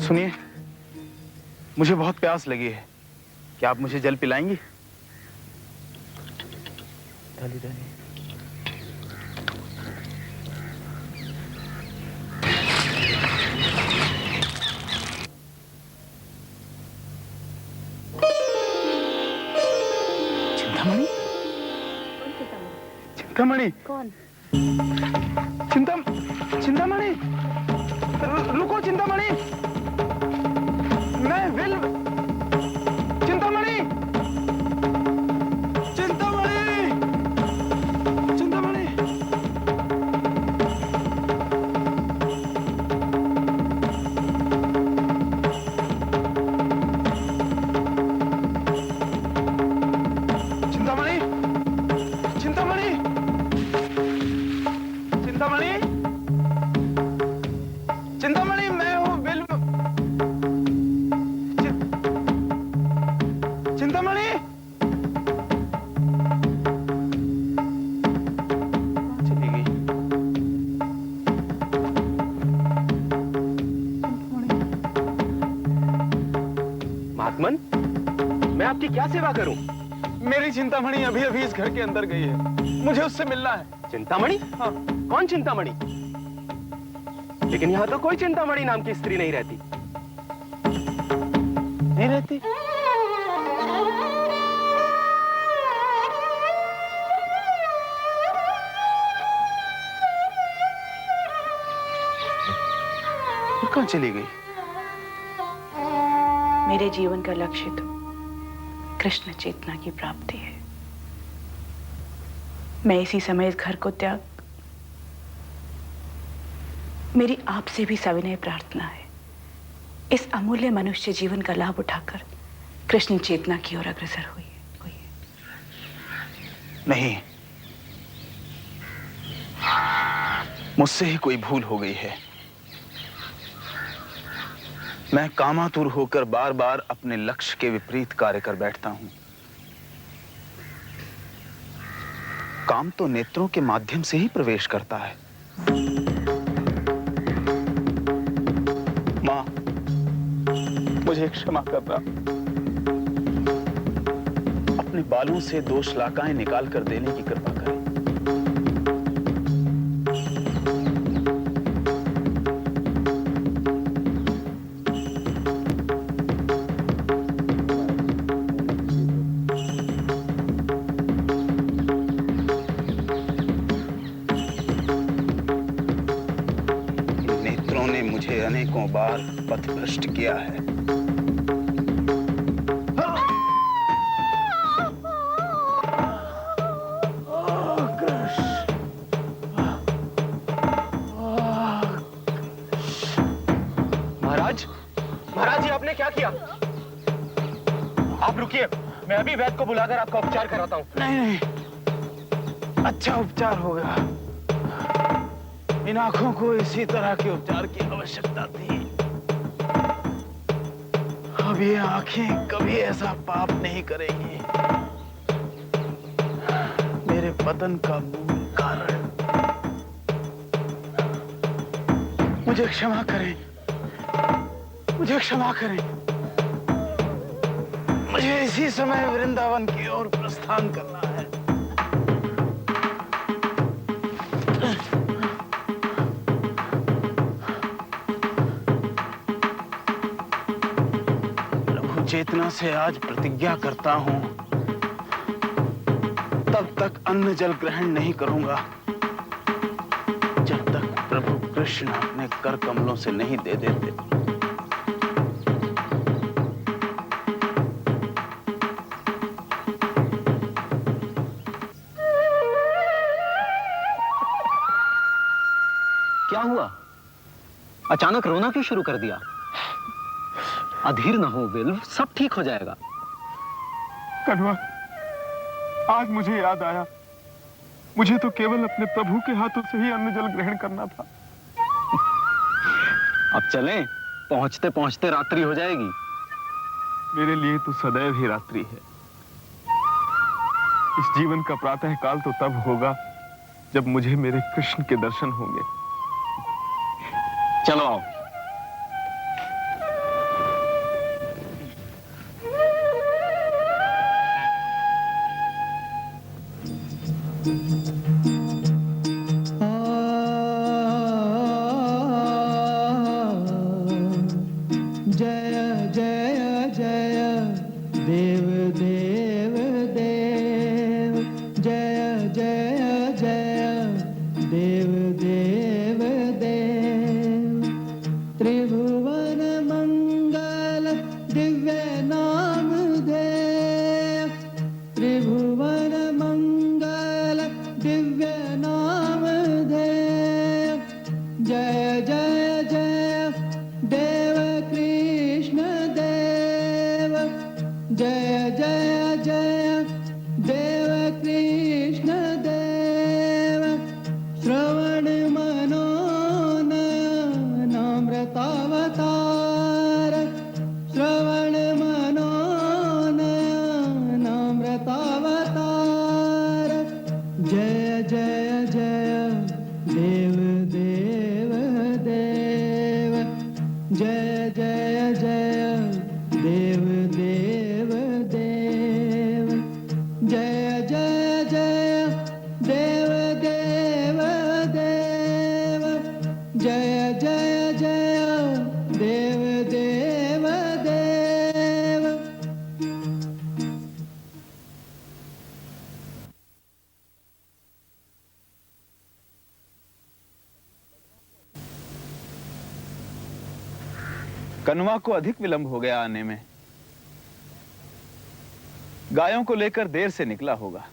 सुनिए, मुझे बहुत प्यास लगी है। क्या आप मुझे जल पिलाएंगी? चिंतामणि? चिंतामणि? कौन? चिंतामणि? रुको चिंतामणि, मैं विल। चिंतामणि, चिंतामणि, चिंतामणि। चिंतामणि, चिंतामणि, चिंतामणि। लक्ष्मण, मैं आपकी क्या सेवा करूं? मेरी चिंतामणि अभी अभी इस घर के अंदर गई है, मुझे उससे मिलना है। चिंतामणि? हाँ। कौन चिंतामणि? लेकिन यहाँ तो कोई चिंतामणि नाम की स्त्री नहीं रहती। नहीं रहती? वो कहाँ चली गई? मेरे जीवन का लक्ष्य तो कृष्ण चेतना की प्राप्ति है। मैं इसी समय इस घर को त्याग, मेरी आपसे भी सविनय प्रार्थना है, इस अमूल्य मनुष्य जीवन का लाभ उठाकर कृष्ण चेतना की ओर अग्रसर हुई है। नहीं, मुझसे ही कोई भूल हो गई है। मैं कामातुर होकर बार बार अपने लक्ष्य के विपरीत कार्य कर बैठता हूं। काम तो नेत्रों के माध्यम से ही प्रवेश करता है। मां, मुझे क्षमा करना। अपने बालों से दोष लाकाएं निकाल कर देने की कृपा करें। नेत्रों ने मुझे अनेकों बार पथभ्रष्ट किया है। महाराज, ये आपने क्या किया? आप रुकिए, मैं अभी वैद्य को बुलाकर आपका उपचार कराता हूँ। नहीं नहीं, अच्छा उपचार होगा। इन आंखों को इसी तरह के उपचार की आवश्यकता थी। अब ये आंखें कभी ऐसा पाप नहीं करेंगी। मेरे पतन का मूल कारण। मुझे क्षमा करें, मुझे क्षमा करें। मुझे इसी समय वृंदावन की ओर प्रस्थान करना है। प्रभु चेतना से आज प्रतिज्ञा करता हूं, तब तक अन्न जल ग्रहण नहीं करूंगा जब तक प्रभु कृष्ण अपने कर कमलों से नहीं दे देते। क्या हुआ? अचानक रोना क्यों शुरू कर दिया? अधीर न हो बिल्व, सब ठीक हो जाएगा। कन्वा, आज मुझे याद आया, मुझे तो केवल अपने प्रभु के हाथों से ही अन्न जल ग्रहण करना था। अब चलें, पहुंचते पहुंचते रात्रि हो जाएगी। मेरे लिए तो सदैव ही रात्रि है। इस जीवन का प्रातः काल तो तब होगा जब मुझे मेरे कृष्ण के दर्शन होंगे। चलो आओ। जय जय जय देव देव देव, जय जय जय देव देव देव। त्रिभुवन मंगल दिव्य नाम देव, त्रिभुवन मंगल दिव्य नाम देव। जय जय जय देव कृष्ण देव, जय जय जय देव कृष्ण देव। श्रवण मनोनयनामृताव कनवा को अधिक विलंब हो गया आने में। गायों को लेकर देर से निकला होगा।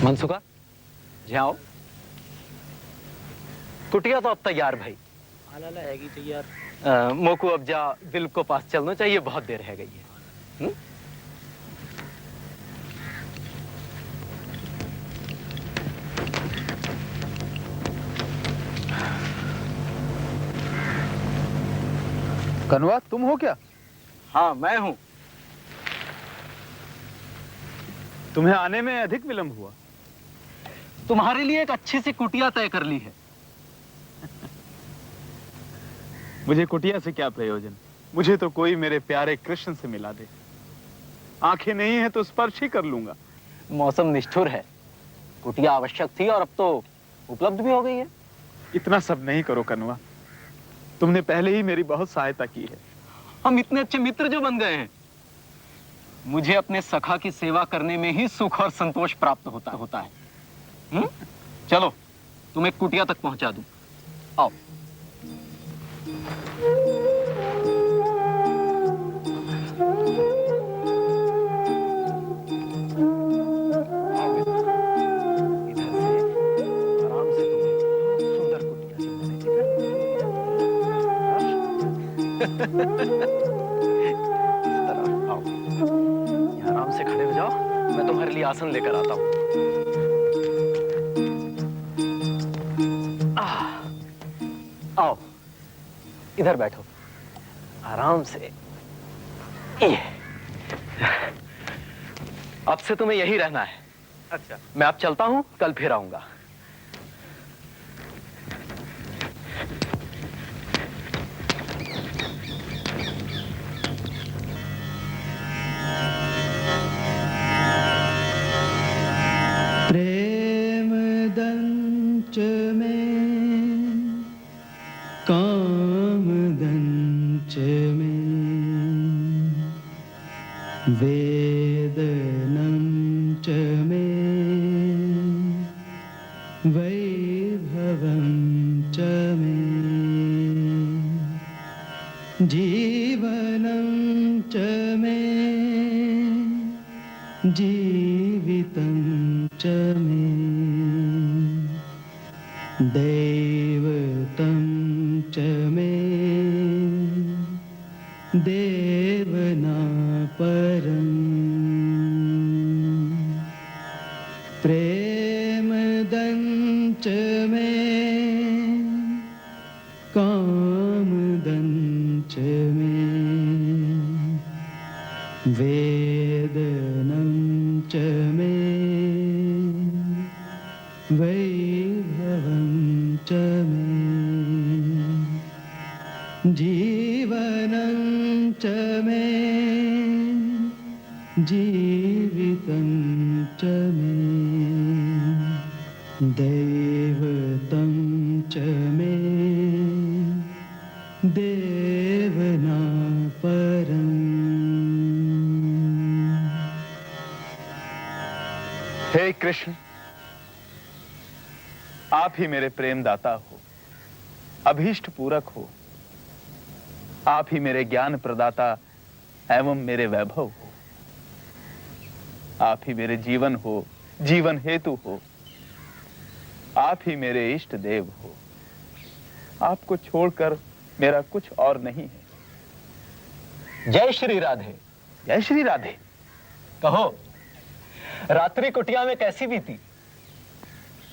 मनसुखा, जी आओ। कुटिया तो अब तैयार भाई। आला हैगी तैयार। मोकू अब जा बिल को पास चलना चाहिए, बहुत देर है गई है। कनवा, तुम हो क्या? हाँ, मैं हूं। तुम्हें आने में अधिक विलंब हुआ। तुम्हारे लिए एक अच्छी सी कुटिया तय कर ली है। मुझे कुटिया से क्या प्रयोजन? मुझे तो कोई मेरे प्यारे कृष्ण से मिला दे। आंखें नहीं है तो स्पर्श ही कर लूंगा। मौसम निष्ठुर है। कुटिया आवश्यक थी और अब तो उपलब्ध भी हो गई है। इतना सब नहीं करो कनवा, तुमने पहले ही मेरी बहुत सहायता की है। हम इतने अच्छे मित्र जो बन गए हैं। मुझे अपने सखा की सेवा करने में ही सुख और संतोष प्राप्त होता है। चलो, तुम्हें कुटिया तक पहुंचा दूं। आओ। आराम से खड़े हो जाओ, मैं तुम्हारे लिए आसन लेकर आता हूं। आओ, इधर बैठो आराम से। ये अब से तुम्हें यही रहना है। अच्छा, मैं अब चलता हूं, कल फिर आऊंगा। प्रेम दंच में, काम दंच में, वेदनं च में, वैभवं च में, जीवनं च में, जीवितं च में, दैवतं च में, देवना परम्। प्रेमदं च में, कामदं च में, वेदनं च में, वैभवं च में, जीवनं च में, जीवितं च में, दैवतं च में, देवना परम्। हे कृष्ण, आप ही मेरे प्रेम दाता हो, अभीष्ट पूरक हो। आप ही मेरे ज्ञान प्रदाता एवं मेरे वैभव हो। आप ही मेरे जीवन हो, जीवन हेतु हो। आप ही मेरे इष्ट देव हो। आपको छोड़कर मेरा कुछ और नहीं है। जय श्री राधे। जय श्री राधे। कहो, रात्रि कुटिया में कैसी बीती?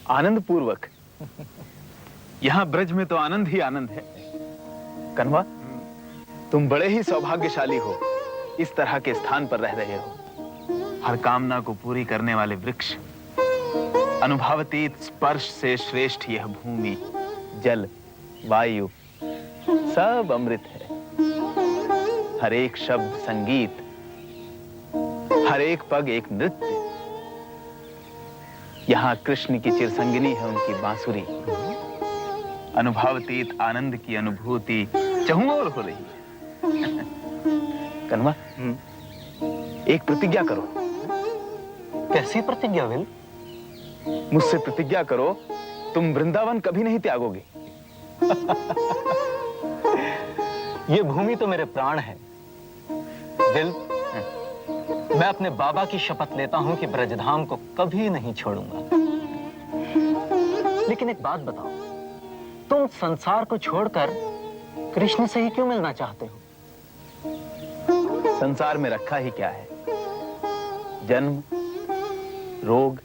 आनंद पूर्वक। यहां ब्रज में तो आनंद ही आनंद है। कनवा, तुम बड़े ही सौभाग्यशाली हो, इस तरह के स्थान पर रह रहे हो। हर कामना को पूरी करने वाले वृक्ष, अनुभवातीत स्पर्श से श्रेष्ठ यह भूमि, जल, वायु सब अमृत है। हर एक शब्द संगीत, हर एक पग एक नृत्य। यहाँ कृष्ण की चिरसंगिनी है उनकी बांसुरी। अनुभवातीत आनंद की अनुभूति चहुं ओर हो रही है। कन्वा, एक प्रतिज्ञा करो। कैसी प्रतिज्ञा विल? मुझसे प्रतिज्ञा करो, तुम वृंदावन कभी नहीं त्यागोगे। ये भूमि तो मेरे प्राण है विल। मैं अपने बाबा की शपथ लेता हूं कि ब्रजधाम को कभी नहीं छोड़ूंगा। लेकिन एक बात बताओ, तुम संसार को छोड़कर कृष्ण से ही क्यों मिलना चाहते हो? संसार में रखा ही क्या है? जन्म, रोग,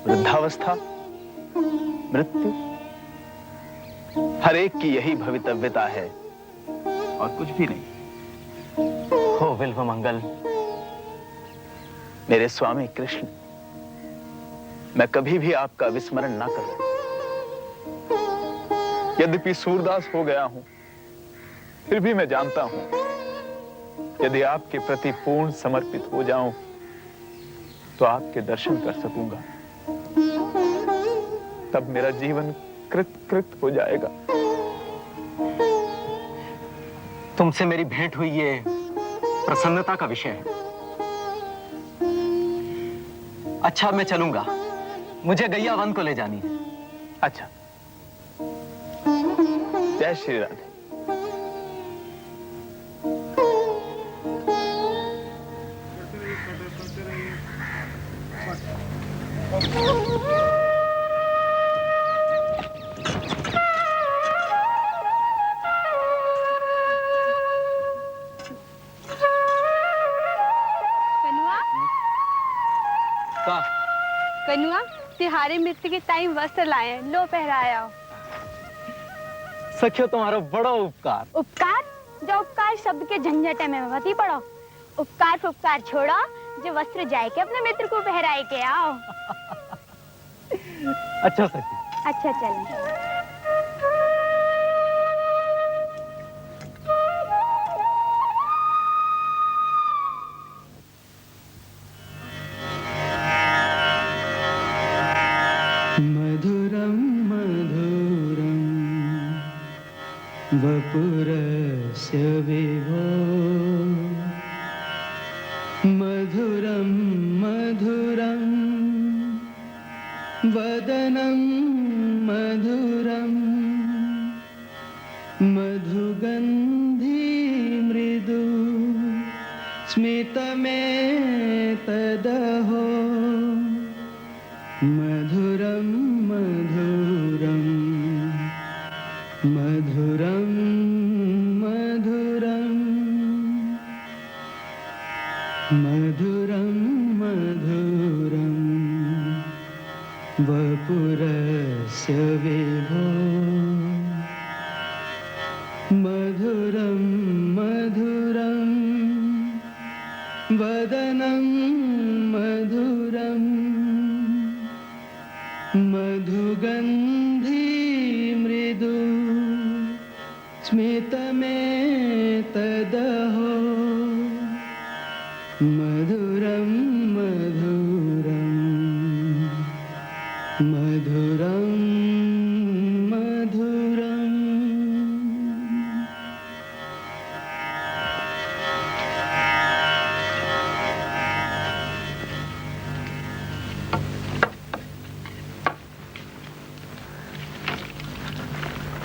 वृद्धावस्था, मृत्यु, हर एक की यही भवितव्यता है और कुछ भी नहीं। हो बिल्व मंगल। मेरे स्वामी कृष्ण, मैं कभी भी आपका विस्मरण ना करूं। यद्यपि सूरदास हो गया हूं, फिर भी मैं जानता हूं, यदि आपके प्रति पूर्ण समर्पित हो जाऊं तो आपके दर्शन कर सकूंगा। तब मेरा जीवन कृत हो जाएगा। तुमसे मेरी भेंट हुई ये प्रसन्नता का विषय है। अच्छा, मैं चलूंगा, मुझे गैया वन को ले जानी है। अच्छा, जय श्री राधे। कनुआ, तिहारे मित्र के टाइम वस्त्र लाए हैं, लो पहराया। सखियो, तुम्हारा बड़ा उपकार। उपकार? जो उपकार शब्द के झंझट में मत ही पड़ो। उपकार छोड़ो, जो वस्त्र जाए के अपने मित्र को पहराए के आओ। अच्छा सखी। अच्छा चलें। मधुरं मधुरं वपुरस्य विभो, मधुरं मधुरं वदनं मधुरं, मधुगन्धी मृदु स्मितमेतदहो, मधुरं मधुरं मधुरं मधुरं मधुरं मधुरं वपुरस्य विभो, मधुरं मधुरं वदनं मधुरं, मधुगन्धी मृदु स्मितमेतदहो, मधुरं मधुरं मधुरं मधुरं।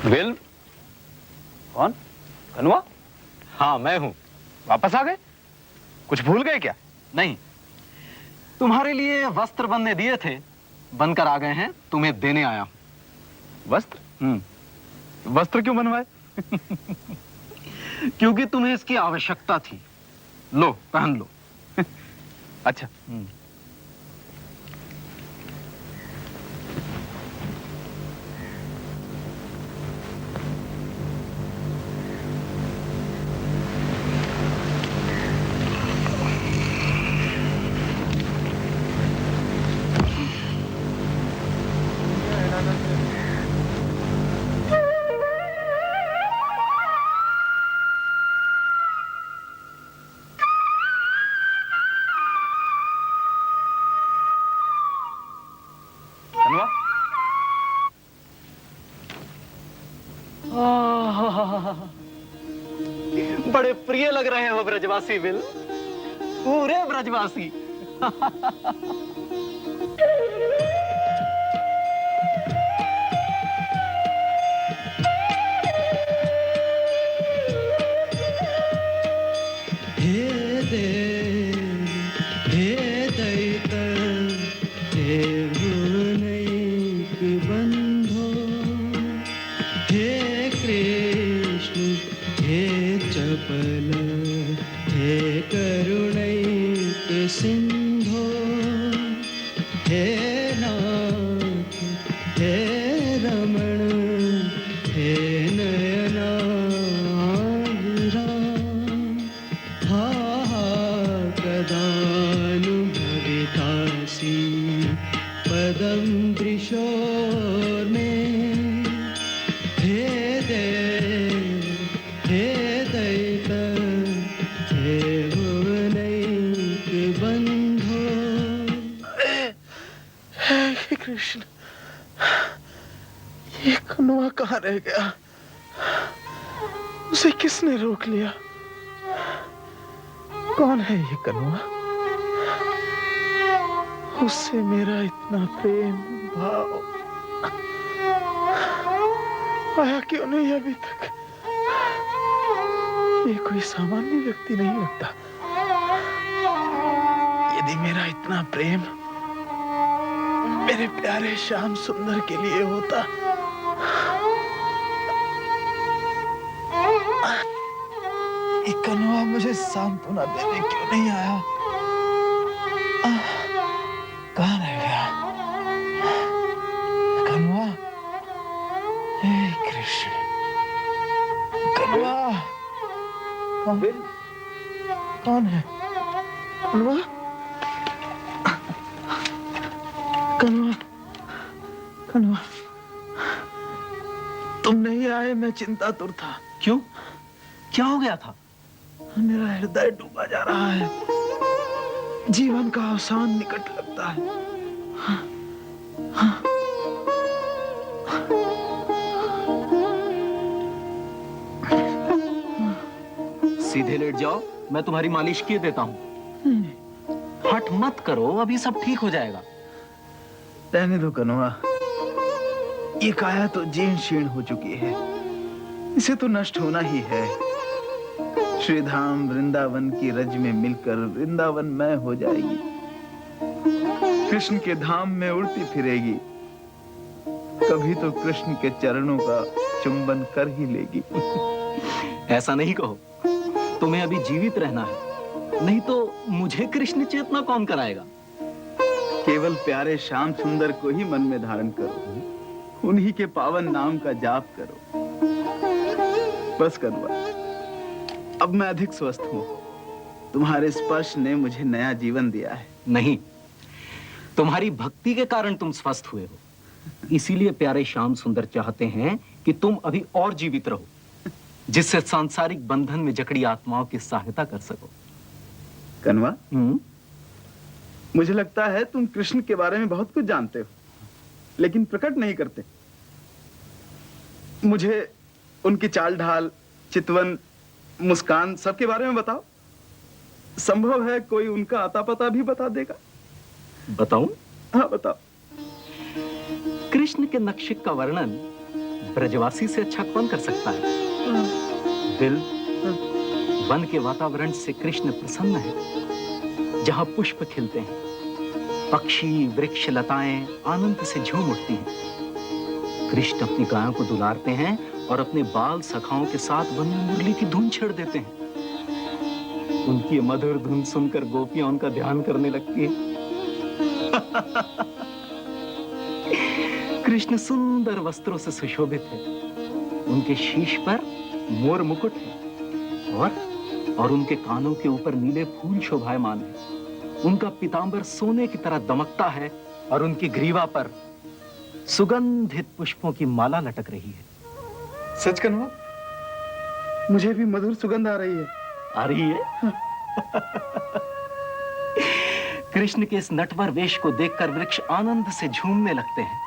विल? कौन? कनुआ? हाँ, मैं हूं। वापस आ गए? कुछ भूल गए क्या? नहीं, तुम्हारे लिए वस्त्र बनने दिए थे, बनकर आ गए हैं, तुम्हें देने आया हूं। वस्त्र? वस्त्र क्यों बनवाए? क्योंकि तुम्हें इसकी आवश्यकता थी। लो, पहन लो। अच्छा। बड़े प्रिय लग रहे हो ब्रजवासी बिल, पूरे ब्रजवासी। हे देव हे दैत हे भुवनैक बंधो, हे कृष्ण हे चपल हे करुणैक सिंधो, हे नाथ हे रमण हे नयनाभिराम, हा कदानुभवितासि पदं दृशोर्मे, हे देव हे दैत हे भुवनैक बंधो। हे कृष्ण, ये कनुआ कहाँ रह गया? उसे किसने रोक लिया? कौन है ये कनुआ? उससे मेरा इतना प्रेम भाव आया क्यों नहीं अभी तक? ये कोई सामान्य व्यक्ति नहीं लगता। यदि मेरा इतना प्रेम मेरे प्यारे श्याम सुंदर के लिए होता, ये कनुआ मुझे सांत्वना देने क्यों नहीं आया? कहाँ रह गया कनुआ? हे कृष्ण, कनुआ कौन है? कनुआ, कनुआ, कनुआ, तुम नहीं आए, मैं चिंतातुर था। क्यों? क्या हो गया था? मेरा हृदय डूबा जा रहा है, जीवन का अवसान निकट लगता है। सीधे लेट जाओ, मैं तुम्हारी मालिश किए देता हूँ। हट मत करो, अभी सब ठीक हो जाएगा। रहने दो कनुआ, ये काया तो जीर्ण शीर्ण हो चुकी है, इसे तो नष्ट होना ही है। श्रीधाम वृंदावन की रज में मिलकर वृंदावन में हो जाएगी, कृष्ण के धाम में उड़ती फिरेगी, कभी तो कृष्ण के चरणों का चुंबन कर ही लेगी। ऐसा नहीं कहो, तुम्हें अभी जीवित रहना है, नहीं तो मुझे कृष्ण चेतना कौन कराएगा? केवल प्यारे श्याम सुंदर को ही मन में धारण करो, उन्हीं के पावन नाम का जाप करो। बस कनुआ, अब मैं अधिक स्वस्थ हूँ, तुम्हारे स्पर्श ने मुझे नया जीवन दिया है। नहीं, तुम्हारी भक्ति के कारण तुम स्वस्थ हुए हो, इसीलिए प्यारे श्याम सुंदर चाहते हैं कि तुम अभी और जीवित रहो, जिससे सांसारिक बंधन में जकड़ी आत्माओं की सहायता कर सको। कनुआ, मुझे लगता है तुम कृष्ण के बारे में बहुत कुछ जानते हो, लेकिन प्रकट नहीं करते। मुझे उनकी चाल ढाल, चितवन, मुस्कान सबके बारे में बताओ। संभव है कोई उनका आता पता भी बता देगा। बताऊं? हाँ बताओ। कृष्ण के नक्शे का वर्णन ब्रजवासी से अच्छा कौन कर सकता है? दिल, वन के वातावरण से कृष्ण प्रसन्न है, जहां पुष्प खिलते हैं, पक्षी, वृक्ष, लताएं आनंद से झूम उठती हैं। कृष्ण अपनी गायों को दुलारते हैं और अपने बाल सखाओं के साथ वन में मुरली की धुन छेड़ देते हैं। उनकी मधुर धुन सुनकर गोपियां उनका ध्यान करने लगती हैं। कृष्ण सुंदर वस्त्रों से सुशोभित है, उनके शीश पर मोर मुकुट है और उनके कानों के ऊपर नीले फूल शोभायमान है। उनका पीतांबर सोने की तरह दमकता है और उनकी ग्रीवा पर सुगंधित पुष्पों की माला लटक रही है। सच कनुआ, मुझे भी मधुर सुगंध आ रही है। आ रही है? कृष्ण के इस नटवर वेश को देखकर वृक्ष आनंद से झूमने लगते हैं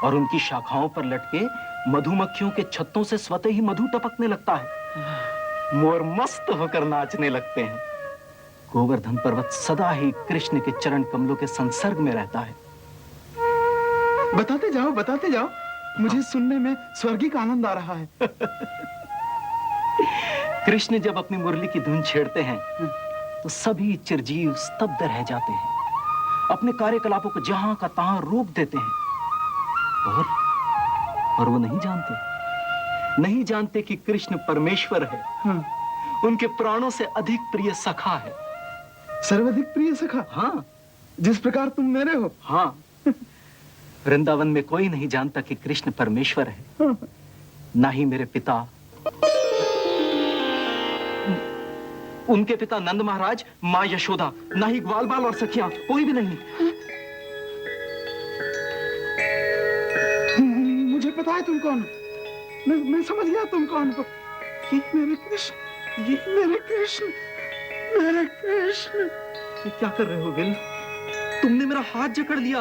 और उनकी शाखाओं पर लटके मधुमक्खियों के छत्तों से स्वतः ही मधु टपकने लगता है। मोर मस्त होकर नाचने लगते हैं। गोवर्धन पर्वत सदा ही कृष्ण के चरण कमलों के संसर्ग में रहता है। बताते जाओ, मुझे सुनने में स्वर्गिक आनंद आ रहा है। कृष्ण जब अपनी मुरली की धुन छेड़ते हैं तो सभी चिरजीव स्तब्ध रह जाते हैं, अपने कार्यकलापों को जहां का तहां रोक देते हैं। और वो नहीं जानते कि कृष्ण परमेश्वर है। उनके प्राणों से अधिक प्रिय सखा है। सर्वाधिक प्रिय सखा? हाँ, जिस प्रकार तुम मेरे हो। हाँ। वृंदावन में कोई नहीं जानता कि कृष्ण परमेश्वर है। ना ही मेरे पिता, उनके पिता नंद महाराज, माँ यशोदा, ना ही ग्वाल बाल और सखियां, कोई भी नहीं। मुझे पता है तुम कौन हो। मैं समझ गया तुम कौन हो। ये मेरे कृष्ण। ये क्या कर रहे हो विल? तुमने मेरा हाथ जकड़ लिया।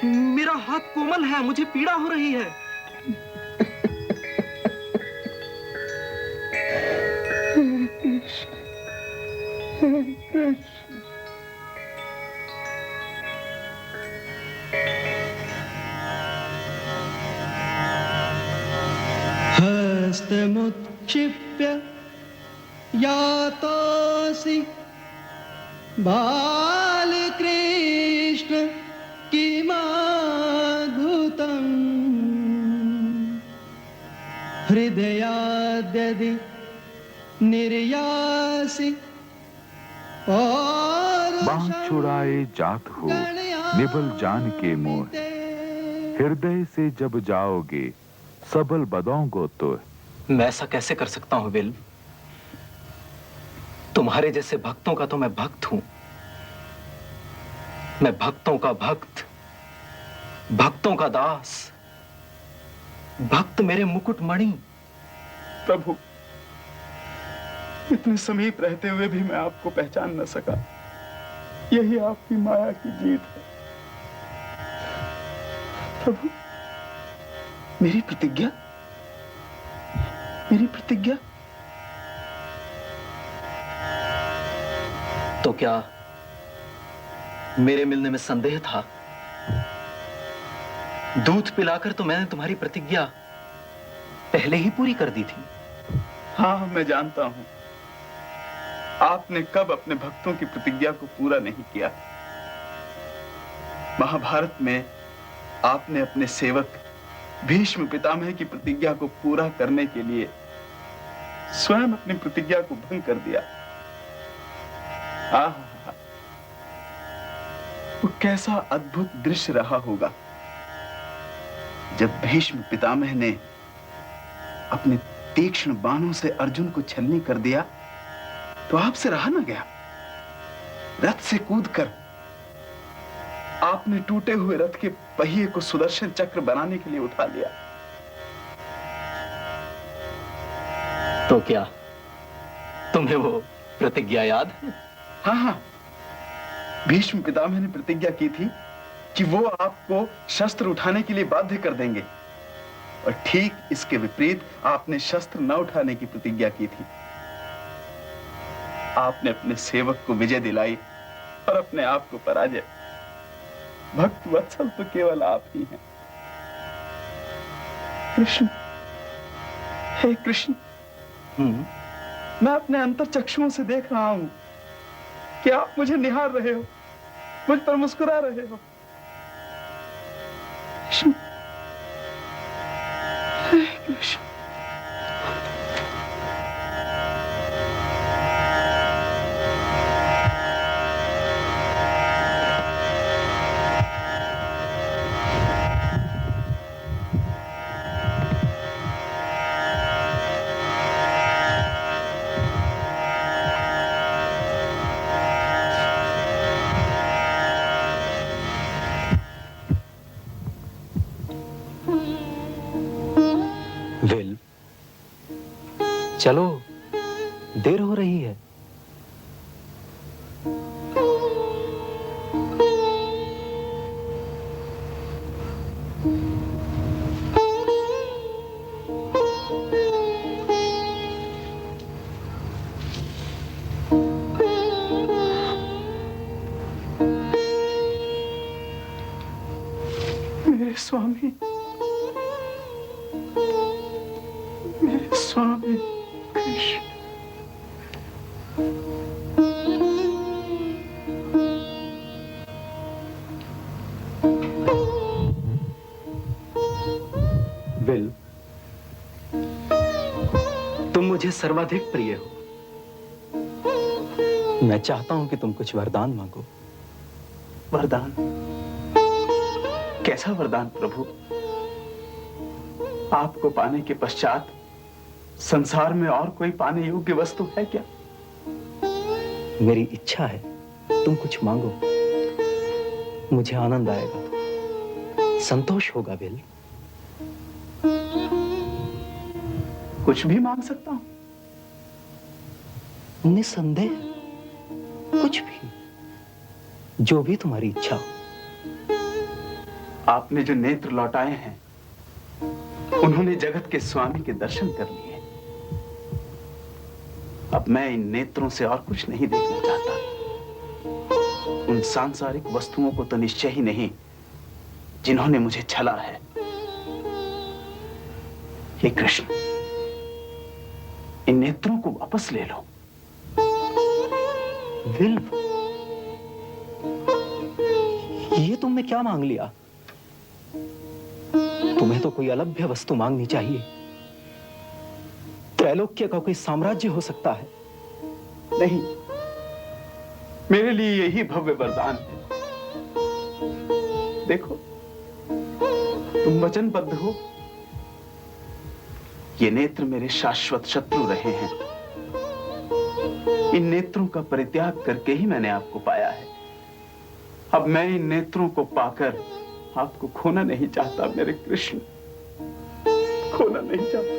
मेरा हाथ कोमल है, मुझे पीड़ा हो रही है। हस्तमुत्क्षिप्य यातोऽसि बालकृष्ण किमद्भुतम् हृदयाद्यदि निर्यासि बांह छुड़ाए जात हो निबल जान के मोह, हृदय से जब जाओगे सबल बदोंगो तो। मैं ऐसा कैसे कर सकता हूं विल? तुम्हारे जैसे भक्तों का तो मैं भक्त हूं। मैं भक्तों का भक्त, भक्तों का दास, भक्त मेरे मुकुट मणि। प्रभु, इतने समीप रहते हुए भी मैं आपको पहचान न सका। यही आपकी माया की जीत है। प्रभु, मेरी प्रतिज्ञा तो क्या मेरे मिलने में संदेह था? दूध पिलाकर तो मैंने तुम्हारी प्रतिज्ञा पहले ही पूरी कर दी थी। हाँ, मैं जानता हूं आपने कब अपने भक्तों की प्रतिज्ञा को पूरा नहीं किया। महाभारत में आपने अपने सेवक भीष्म पितामह की प्रतिज्ञा को पूरा करने के लिए स्वयं अपनी प्रतिज्ञा को भंग कर दिया। वो कैसा अद्भुत दृश्य रहा होगा जब भीष्म पितामह ने अपने तीक्ष्ण बाणों से अर्जुन को छलनी कर दिया तो आपसे रहा न गया। रथ से कूदकर आपने टूटे हुए रथ के पहिए को सुदर्शन चक्र बनाने के लिए उठा लिया। तो क्या तुम्हें वो प्रतिज्ञा याद है? हाँ, भीष्म पितामह ने प्रतिज्ञा की थी कि वो आपको शस्त्र उठाने के लिए बाध्य कर देंगे, और ठीक इसके विपरीत आपने शस्त्र न उठाने की प्रतिज्ञा की थी। आपने अपने सेवक को विजय दिलाई और अपने आप को पराजय। भक्त वत्सल तो केवल आप ही हैं। कृष्ण, हे कृष्ण, मैं अपने अंतर चक्षुओं से देख रहा हूं कि आप मुझे निहार रहे हो, मुझ पर मुस्कुरा रहे हो। कृष्ण, हे कृष्ण। विल, चलो, देर हो रही है। मेरे स्वामी, मेरे स्वामी कृष्ण। विल, तुम मुझे सर्वाधिक प्रिय हो। मैं चाहता हूं कि तुम कुछ वरदान मांगो। वरदान? कैसा वरदान प्रभु? आपको पाने के पश्चात संसार में और कोई पाने योग्य वस्तु है क्या? मेरी इच्छा है, तुम कुछ मांगो, मुझे आनंद आएगा, संतोष होगा। विल, कुछ भी मांग सकता हूं? निसंदेह, कुछ भी, जो भी तुम्हारी इच्छा हो। आपने जो नेत्र लौटाए हैं, उन्होंने जगत के स्वामी के दर्शन कर लिए। अब मैं इन नेत्रों से और कुछ नहीं देखना चाहता। उन सांसारिक वस्तुओं को तो निश्चय ही नहीं जिन्होंने मुझे छला है। हे कृष्ण, इन नेत्रों को वापस ले लो। विल, ये तुमने क्या मांग लिया? तुम्हें तो कोई अलभ्य वस्तु मांगनी चाहिए। त्रैलोक्य का कोई साम्राज्य हो सकता है। नहीं, मेरे लिए यही भव्य वरदान है। देखो, तुम वचनबद्ध हो। ये नेत्र मेरे शाश्वत शत्रु रहे हैं। इन नेत्रों का परित्याग करके ही मैंने आपको पाया है। अब मैं इन नेत्रों को पाकर आपको खोना नहीं चाहता मेरे कृष्ण, खोना नहीं चाहता।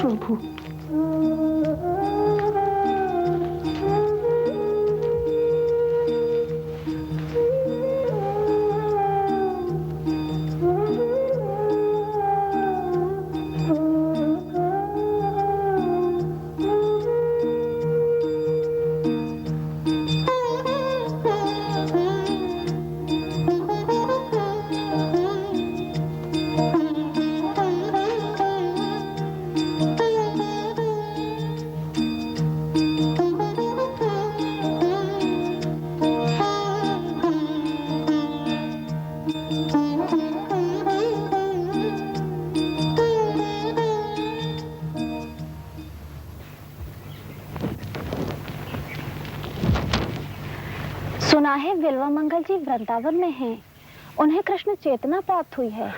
प्रभु, सुना है बिल्वामंगल जी वृंदावन में हैं। उन्हें कृष्ण चेतना प्राप्त हुई है।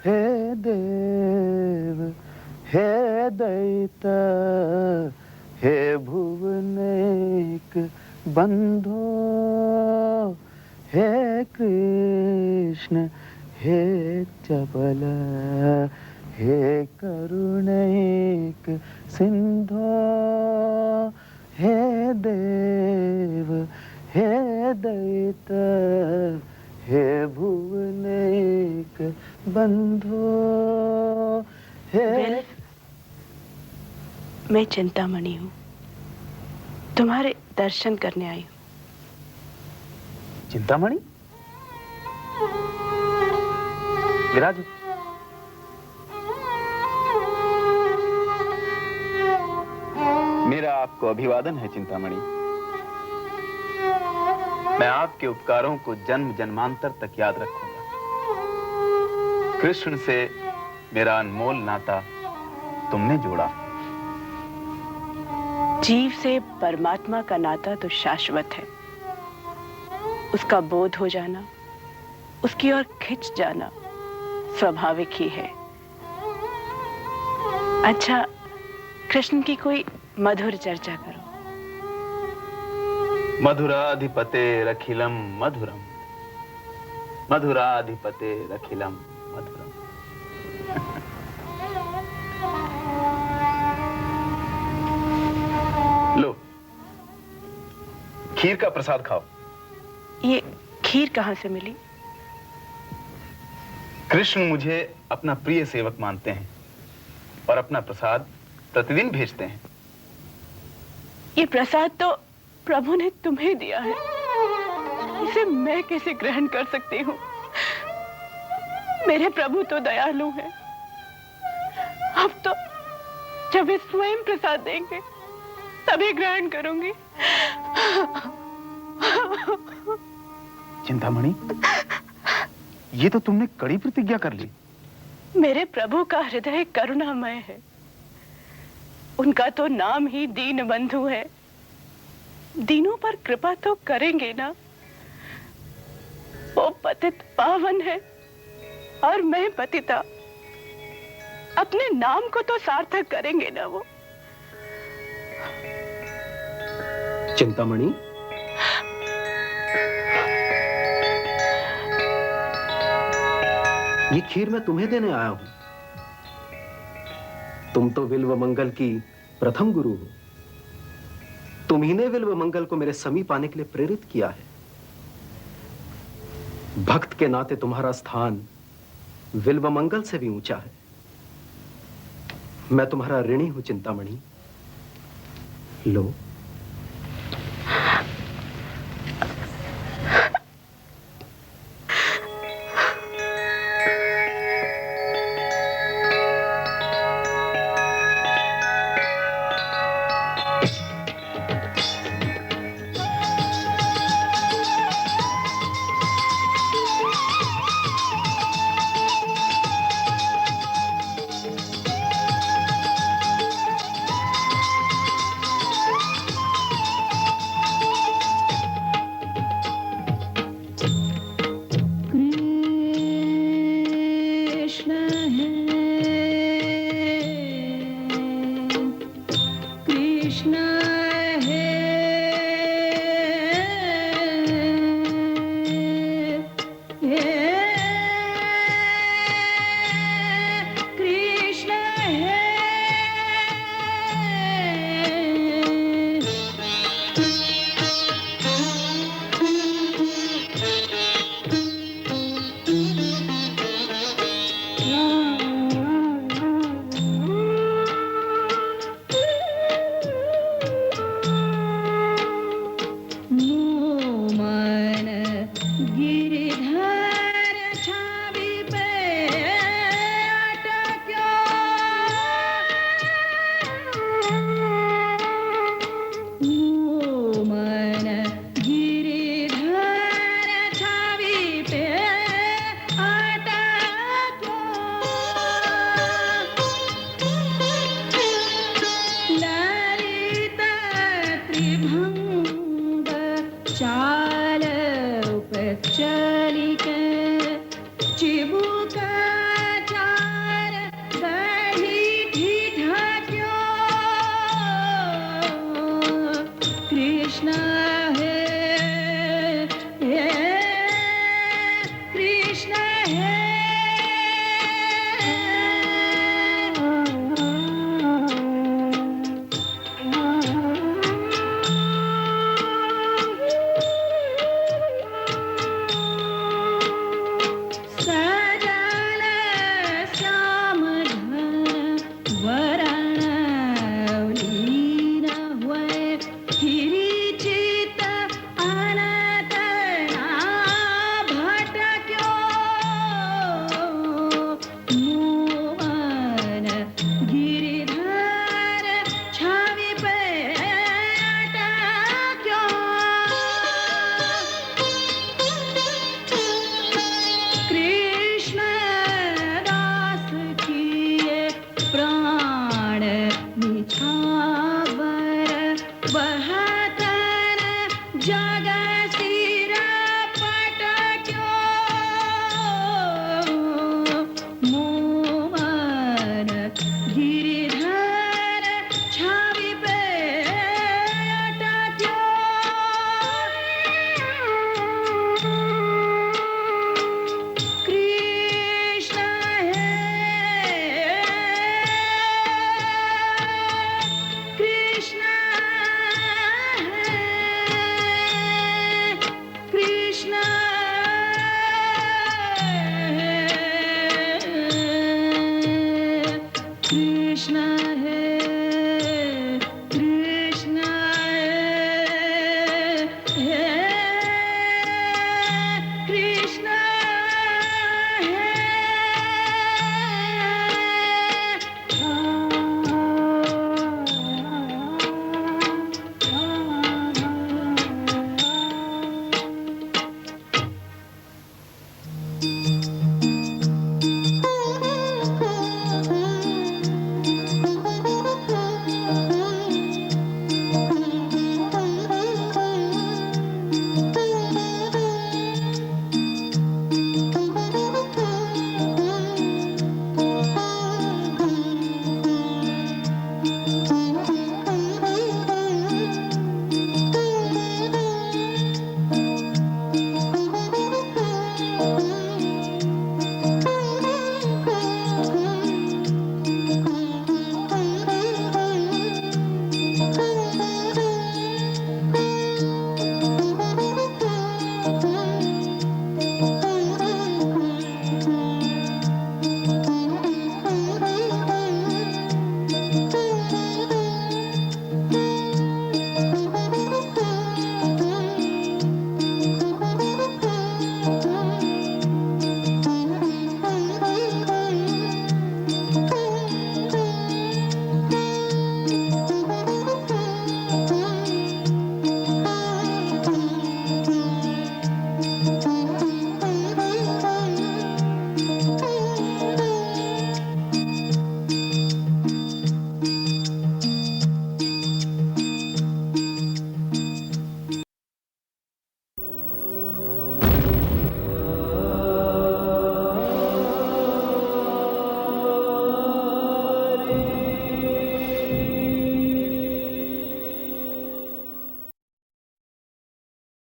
हे देव, हे दैत, हे भुवनैक बंधो, हे कृष्ण, हे चपल, हे करुणैक सिंधो, हे देव, हे दैत, हे भुवनैक बंधो, हे। मैं चिंतामणि हूँ, तुम्हारे दर्शन करने आई हूँ। चिंतामणि, विराज। मेरा आपको अभिवादन है चिंतामणि। मैं आपके उपकारों को जन्म जन्मांतर तक याद रखूंगा। कृष्ण से मेरा अनमोल नाता तुमने जोड़ा। जीव से परमात्मा का नाता तो शाश्वत है। उसका बोध हो जाना, उसकी ओर खिंच जाना स्वाभाविक ही है। अच्छा, कृष्ण की कोई मधुर चर्चा करो। मधुराधिपतेरखिलम मधुरम, मधुराधिपतेरखिलम मधुरम। लो, खीर का प्रसाद खाओ। ये खीर कहाँ से मिली? कृष्ण मुझे अपना प्रिय सेवक मानते हैं और अपना प्रसाद प्रतिदिन भेजते हैं। ये प्रसाद तो प्रभु ने तुम्हें दिया है, इसे मैं कैसे ग्रहण कर सकती हूँ? मेरे प्रभु तो दयालु हैं। अब तो जब वे स्वयं प्रसाद देंगे तभी ग्रहण करूंगी। चिंतामणि, ये तो तुमने कड़ी प्रतिज्ञा कर ली। मेरे प्रभु का हृदय करुणामय है। उनका तो नाम ही दीन बंधु है। दीनों पर कृपा तो करेंगे ना। वो पतित पावन है और मैं पतिता। अपने नाम को तो सार्थक करेंगे ना वो। चिंतामणि, ये खीर मैं तुम्हें देने आया हूं। तुम तो विल्व मंगल की प्रथम गुरु हो। तुम ही ने विल्व मंगल को मेरे समीप आने के लिए प्रेरित किया है। भक्त के नाते तुम्हारा स्थान विल्व मंगल से भी ऊंचा है। मैं तुम्हारा ऋणी हूं चिंतामणि। लो। राम